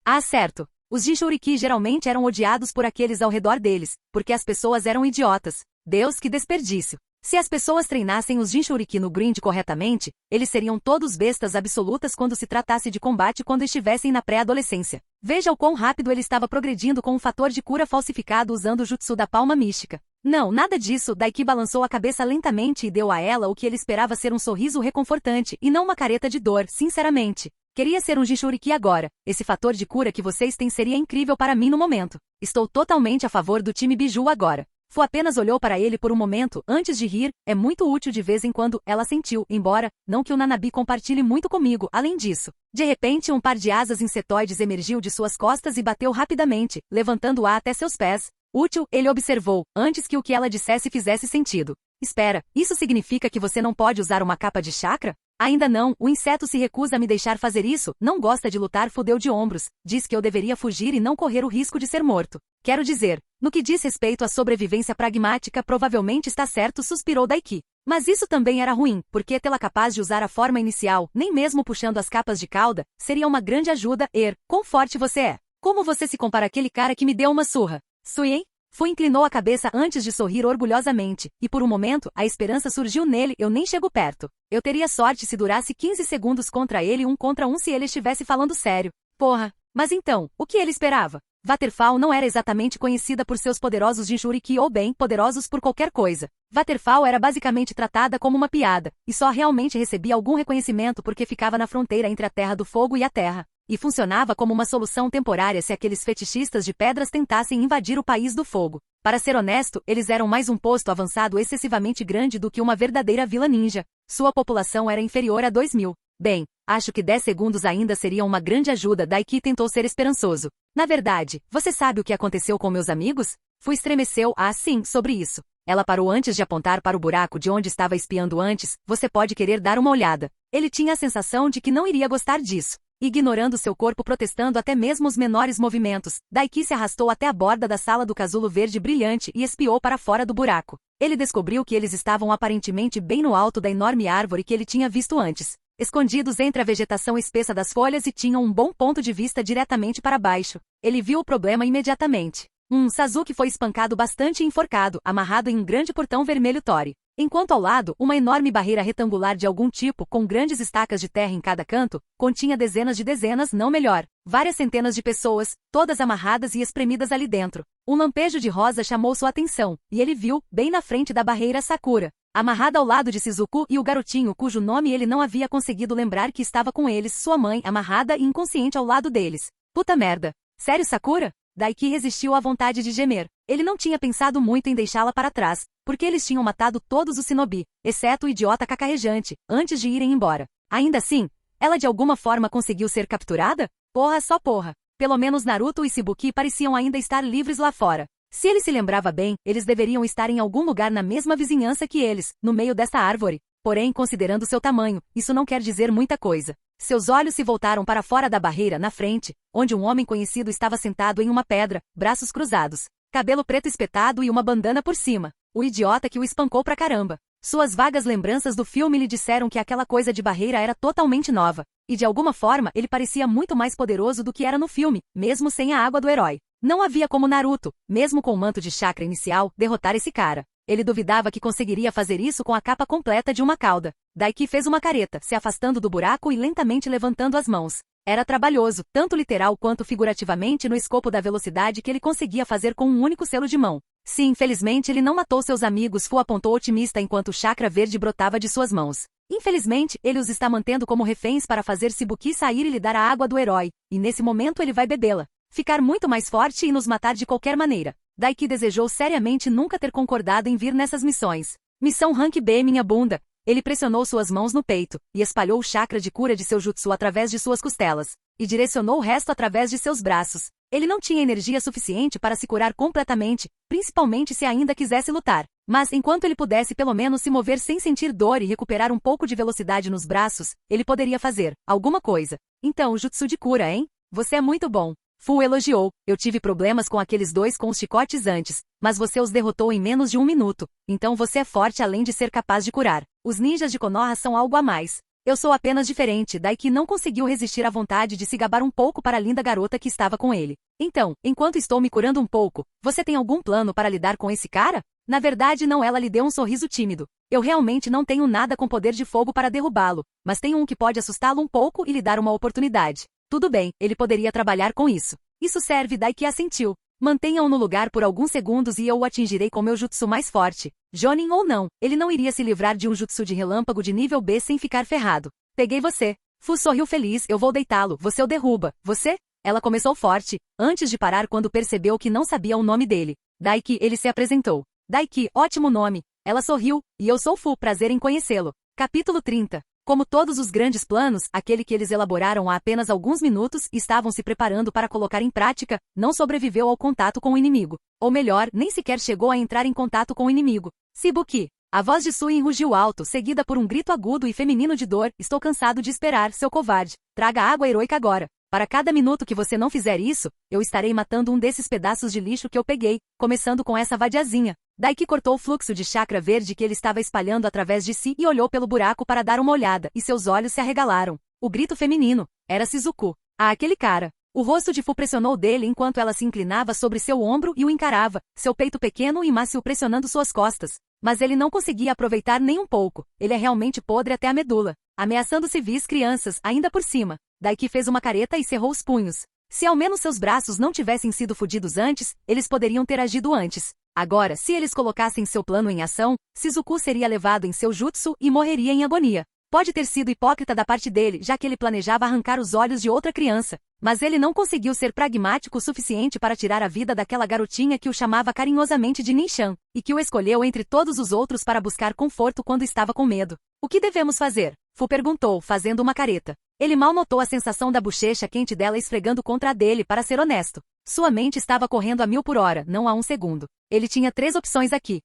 Ah, certo. Os Jinchuriki geralmente eram odiados por aqueles ao redor deles, porque as pessoas eram idiotas. Deus, que desperdício. Se as pessoas treinassem os Jinchuriki no grind corretamente, eles seriam todos bestas absolutas quando se tratasse de combate quando estivessem na pré-adolescência. Veja o quão rápido ele estava progredindo com um fator de cura falsificado usando o jutsu da palma mística. Não, nada disso. Daiki balançou a cabeça lentamente e deu a ela o que ele esperava ser um sorriso reconfortante e não uma careta de dor, sinceramente. Queria ser um Jinchuriki agora. Esse fator de cura que vocês têm seria incrível para mim no momento. Estou totalmente a favor do time Biju agora. Fu apenas olhou para ele por um momento antes de rir. É muito útil de vez em quando, ela sentiu, embora, não que o Nanabi compartilhe muito comigo, além disso. De repente um par de asas insetoides emergiu de suas costas e bateu rapidamente, levantando-a até seus pés. Útil, ele observou, antes que o que ela dissesse fizesse sentido. Espera, isso significa que você não pode usar uma capa de chakra? Ainda não, o inseto se recusa a me deixar fazer isso, não gosta de lutar. Fu deu de ombros, diz que eu deveria fugir e não correr o risco de ser morto. Quero dizer, no que diz respeito à sobrevivência pragmática provavelmente está certo, suspirou Daiki. Mas isso também era ruim, porque tê-la capaz de usar a forma inicial, nem mesmo puxando as capas de cauda, seria uma grande ajuda. Quão forte você é? Como você se compara àquele cara que me deu uma surra? Suien? Fu inclinou a cabeça antes de sorrir orgulhosamente, e por um momento, a esperança surgiu nele. Eu nem chego perto. Eu teria sorte se durasse 15 segundos contra ele, 1 contra 1 se ele estivesse falando sério. Porra! Mas então, o que ele esperava? Waterfall não era exatamente conhecida por seus poderosos Jinchuriki ou bem poderosos por qualquer coisa. Waterfall era basicamente tratada como uma piada, e só realmente recebia algum reconhecimento porque ficava na fronteira entre a Terra do Fogo e a Terra. E funcionava como uma solução temporária se aqueles fetichistas de pedras tentassem invadir o País do Fogo. Para ser honesto, eles eram mais um posto avançado excessivamente grande do que uma verdadeira vila ninja. Sua população era inferior a 2.000. Bem, acho que 10 segundos ainda seriam uma grande ajuda. Daiki tentou ser esperançoso. Na verdade, você sabe o que aconteceu com meus amigos? Fu estremeceu. Ah, sim, sobre isso. Ela parou antes de apontar para o buraco de onde estava espiando antes. Você pode querer dar uma olhada. Ele tinha a sensação de que não iria gostar disso. Ignorando seu corpo protestando até mesmo os menores movimentos, Daiki se arrastou até a borda da sala do casulo verde brilhante e espiou para fora do buraco. Ele descobriu que eles estavam aparentemente bem no alto da enorme árvore que ele tinha visto antes, escondidos entre a vegetação espessa das folhas e tinham um bom ponto de vista diretamente para baixo. Ele viu o problema imediatamente. Sasuke foi espancado bastante e enforcado, amarrado em um grande portão vermelho Tori. Enquanto ao lado, uma enorme barreira retangular de algum tipo, com grandes estacas de terra em cada canto, continha dezenas de dezenas, não melhor, várias centenas de pessoas, todas amarradas e espremidas ali dentro. Um lampejo de rosa chamou sua atenção, e ele viu, bem na frente da barreira, Sakura, amarrada ao lado de Shizuku e o garotinho cujo nome ele não havia conseguido lembrar que estava com eles, sua mãe, amarrada e inconsciente ao lado deles. Puta merda. Sério, Sakura? Daiki resistiu à vontade de gemer. Ele não tinha pensado muito em deixá-la para trás, porque eles tinham matado todos os shinobi, exceto o idiota cacarejante, antes de irem embora. Ainda assim, ela de alguma forma conseguiu ser capturada? Porra, só porra. Pelo menos Naruto e Shibuki pareciam ainda estar livres lá fora. Se ele se lembrava bem, eles deveriam estar em algum lugar na mesma vizinhança que eles, no meio dessa árvore. Porém, considerando seu tamanho, isso não quer dizer muita coisa. Seus olhos se voltaram para fora da barreira, na frente, onde um homem conhecido estava sentado em uma pedra, braços cruzados, cabelo preto espetado e uma bandana por cima. O idiota que o espancou pra caramba. Suas vagas lembranças do filme lhe disseram que aquela coisa de barreira era totalmente nova, e de alguma forma ele parecia muito mais poderoso do que era no filme, mesmo sem a água do herói. Não havia como Naruto, mesmo com o manto de chakra inicial, derrotar esse cara. Ele duvidava que conseguiria fazer isso com a capa completa de uma cauda. Daiki fez uma careta, se afastando do buraco e lentamente levantando as mãos. Era trabalhoso, tanto literal quanto figurativamente no escopo da velocidade que ele conseguia fazer com um único selo de mão. Sim, felizmente ele não matou seus amigos, Fu apontou otimista enquanto o chakra verde brotava de suas mãos. Infelizmente, ele os está mantendo como reféns para fazer Shibuki sair e lhe dar a água do herói, e nesse momento ele vai bebê-la. Ficar muito mais forte e nos matar de qualquer maneira. Daiki desejou seriamente nunca ter concordado em vir nessas missões. Missão Rank B, minha bunda. Ele pressionou suas mãos no peito, e espalhou o chakra de cura de seu jutsu através de suas costelas, e direcionou o resto através de seus braços. Ele não tinha energia suficiente para se curar completamente, principalmente se ainda quisesse lutar. Mas enquanto ele pudesse pelo menos se mover sem sentir dor e recuperar um pouco de velocidade nos braços, ele poderia fazer alguma coisa. Então, o jutsu de cura, hein? Você é muito bom. Fu elogiou. Eu tive problemas com aqueles dois com os chicotes antes, mas você os derrotou em menos de 1 minuto, então você é forte além de ser capaz de curar. Os ninjas de Konoha são algo a mais. Eu sou apenas diferente. Daiki não conseguiu resistir à vontade de se gabar um pouco para a linda garota que estava com ele. Então, enquanto estou me curando um pouco, você tem algum plano para lidar com esse cara? Na verdade não, ela lhe deu um sorriso tímido. Eu realmente não tenho nada com poder de fogo para derrubá-lo, mas tenho um que pode assustá-lo um pouco e lhe dar uma oportunidade. Tudo bem, ele poderia trabalhar com isso. Isso serve, Daiki assentiu. Mantenha-o no lugar por alguns segundos e eu o atingirei com meu jutsu mais forte. Jonin ou não, ele não iria se livrar de um jutsu de relâmpago de nível B sem ficar ferrado. Peguei você. Fu sorriu feliz, eu vou deitá-lo, você o derruba. Você? Ela começou forte, antes de parar quando percebeu que não sabia o nome dele. Daiki, ele se apresentou. Daiki, ótimo nome. Ela sorriu, e eu sou Fu, prazer em conhecê-lo. Capítulo 30. Como todos os grandes planos, aquele que eles elaboraram há apenas alguns minutos e estavam se preparando para colocar em prática, não sobreviveu ao contato com o inimigo. Ou melhor, nem sequer chegou a entrar em contato com o inimigo. Shibuki. A voz de Suin rugiu alto, seguida por um grito agudo e feminino de dor. Estou cansado de esperar, seu covarde. Traga água heroica agora. Para cada minuto que você não fizer isso, eu estarei matando um desses pedaços de lixo que eu peguei, começando com essa vadiazinha. Daiki cortou o fluxo de chakra verde que ele estava espalhando através de si e olhou pelo buraco para dar uma olhada, e seus olhos se arregalaram. O grito feminino. Era Shizuku. Ah, aquele cara. O rosto de Fu pressionou dele enquanto ela se inclinava sobre seu ombro e o encarava, seu peito pequeno e macio pressionando suas costas. Mas ele não conseguia aproveitar nem um pouco. Ele é realmente podre até a medula. Ameaçando civis crianças, ainda por cima. Daiki fez uma careta e cerrou os punhos. Se ao menos seus braços não tivessem sido fudidos antes, eles poderiam ter agido antes. Agora, se eles colocassem seu plano em ação, Shizuku seria levado em seu jutsu e morreria em agonia. Pode ter sido hipócrita da parte dele, já que ele planejava arrancar os olhos de outra criança. Mas ele não conseguiu ser pragmático o suficiente para tirar a vida daquela garotinha que o chamava carinhosamente de Ninchan, e que o escolheu entre todos os outros para buscar conforto quando estava com medo. O que devemos fazer? Fu perguntou, fazendo uma careta. Ele mal notou a sensação da bochecha quente dela esfregando contra a dele, para ser honesto. Sua mente estava correndo a 1000 por hora, não a 1 segundo. Ele tinha 3 opções aqui.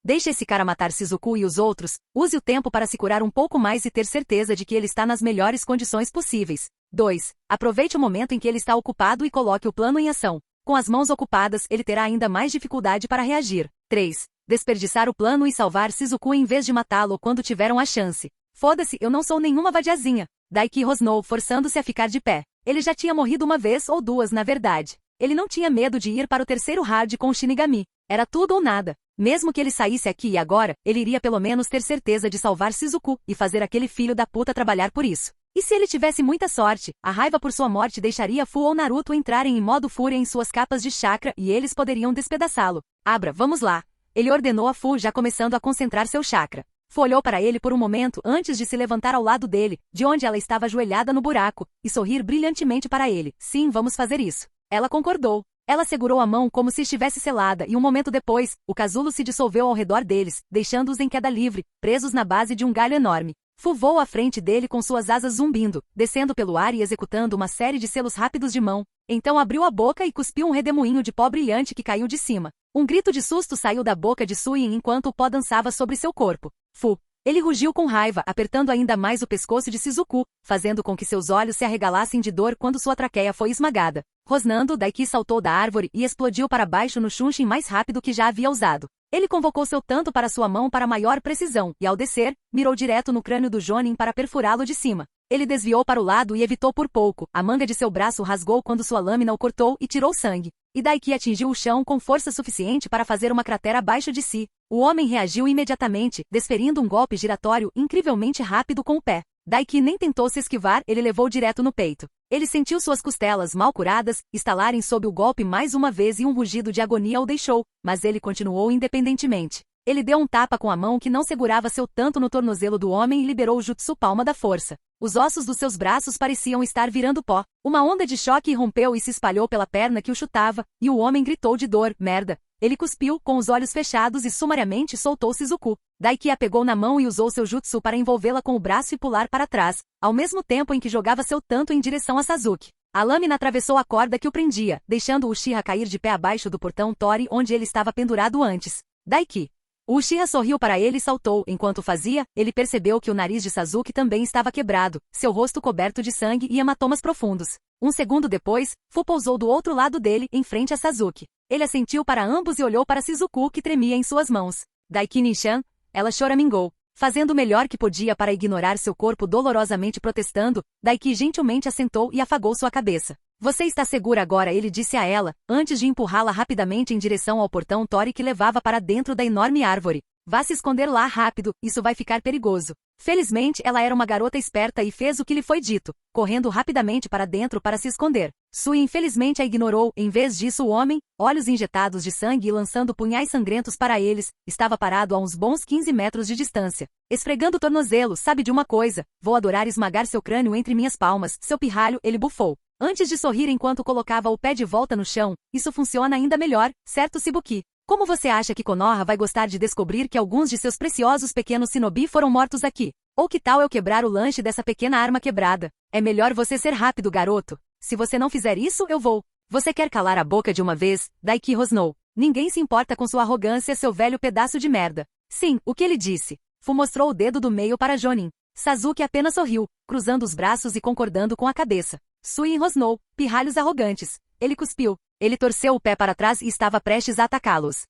Deixe esse cara matar Shizuku e os outros, use o tempo para se curar um pouco mais e ter certeza de que ele está nas melhores condições possíveis. 2. Aproveite o momento em que ele está ocupado e coloque o plano em ação. Com as mãos ocupadas, ele terá ainda mais dificuldade para reagir. 3. Desperdiçar o plano e salvar Shizuku em vez de matá-lo quando tiveram a chance. Foda-se, eu não sou nenhuma vadiazinha. Daiki rosnou, forçando-se a ficar de pé. Ele já tinha morrido uma vez ou duas, na verdade. Ele não tinha medo de ir para o terceiro hard com o Shinigami. Era tudo ou nada. Mesmo que ele saísse aqui e agora, ele iria pelo menos ter certeza de salvar Shizuku e fazer aquele filho da puta trabalhar por isso. E se ele tivesse muita sorte, a raiva por sua morte deixaria Fu ou Naruto entrarem em modo fúria em suas capas de chakra e eles poderiam despedaçá-lo. Abra, vamos lá. Ele ordenou a Fu, já começando a concentrar seu chakra. Fu olhou para ele por um momento antes de se levantar ao lado dele, de onde ela estava ajoelhada no buraco, e sorrir brilhantemente para ele. Sim, vamos fazer isso. Ela concordou. Ela segurou a mão como se estivesse selada e um momento depois, o casulo se dissolveu ao redor deles, deixando-os em queda livre, presos na base de um galho enorme. Fu voou à frente dele com suas asas zumbindo, descendo pelo ar e executando uma série de selos rápidos de mão. Então abriu a boca e cuspiu um redemoinho de pó brilhante que caiu de cima. Um grito de susto saiu da boca de Suin enquanto o pó dançava sobre seu corpo. Fu. Ele rugiu com raiva, apertando ainda mais o pescoço de Shizuku, fazendo com que seus olhos se arregalassem de dor quando sua traqueia foi esmagada. Rosnando, Daiki saltou da árvore e explodiu para baixo no Shunshin mais rápido que já havia usado. Ele convocou seu tanto para sua mão para maior precisão, e ao descer, mirou direto no crânio do Jonin para perfurá-lo de cima. Ele desviou para o lado e evitou por pouco. A manga de seu braço rasgou quando sua lâmina o cortou e tirou sangue. E Daiki atingiu o chão com força suficiente para fazer uma cratera abaixo de si. O homem reagiu imediatamente, desferindo um golpe giratório incrivelmente rápido com o pé. Daiki nem tentou se esquivar, ele levou direto no peito. Ele sentiu suas costelas mal curadas estalarem sob o golpe mais uma vez e um rugido de agonia o deixou, mas ele continuou independentemente. Ele deu um tapa com a mão que não segurava seu tanto no tornozelo do homem e liberou o jutsu palma da força. Os ossos dos seus braços pareciam estar virando pó. Uma onda de choque irrompeu e se espalhou pela perna que o chutava, e o homem gritou de dor, merda. Ele cuspiu, com os olhos fechados e sumariamente soltou Shizuku. Daiki a pegou na mão e usou seu jutsu para envolvê-la com o braço e pular para trás, ao mesmo tempo em que jogava seu tanto em direção a Sasuke. A lâmina atravessou a corda que o prendia, deixando o Uchiha cair de pé abaixo do portão Tori onde ele estava pendurado antes. Daiki. O Uchiha sorriu para ele e saltou. Enquanto fazia, ele percebeu que o nariz de Sasuke também estava quebrado, seu rosto coberto de sangue e hematomas profundos. Um segundo depois, Fu pousou do outro lado dele, em frente a Sasuke. Ele assentiu para ambos e olhou para Shizuku que tremia em suas mãos. Daiki Ninchan, ela choramingou. Fazendo o melhor que podia para ignorar seu corpo dolorosamente protestando, Daiki gentilmente assentou e afagou sua cabeça. Você está segura agora, ele disse a ela, antes de empurrá-la rapidamente em direção ao portão Tori que levava para dentro da enorme árvore. Vá se esconder lá rápido, isso vai ficar perigoso. Felizmente ela era uma garota esperta e fez o que lhe foi dito, correndo rapidamente para dentro para se esconder. Sui infelizmente a ignorou, em vez disso o homem, olhos injetados de sangue e lançando punhais sangrentos para eles, estava parado a uns bons 15 metros de distância. Esfregando o tornozelo, sabe de uma coisa, vou adorar esmagar seu crânio entre minhas palmas, seu pirralho, ele bufou. Antes de sorrir enquanto colocava o pé de volta no chão, isso funciona ainda melhor, certo Shibuki? Como você acha que Konoha vai gostar de descobrir que alguns de seus preciosos pequenos shinobi foram mortos aqui? Ou que tal eu quebrar o lanche dessa pequena arma quebrada? É melhor você ser rápido, garoto. Se você não fizer isso, eu vou. Você quer calar a boca de uma vez? Daiki rosnou. Ninguém se importa com sua arrogância, seu velho pedaço de merda. Sim, o que ele disse? Fu mostrou o dedo do meio para Jonin. Sasuke apenas sorriu, cruzando os braços e concordando com a cabeça. Sui rosnou, pirralhos arrogantes. Ele cuspiu. Ele torceu o pé para trás e estava prestes a atacá-los.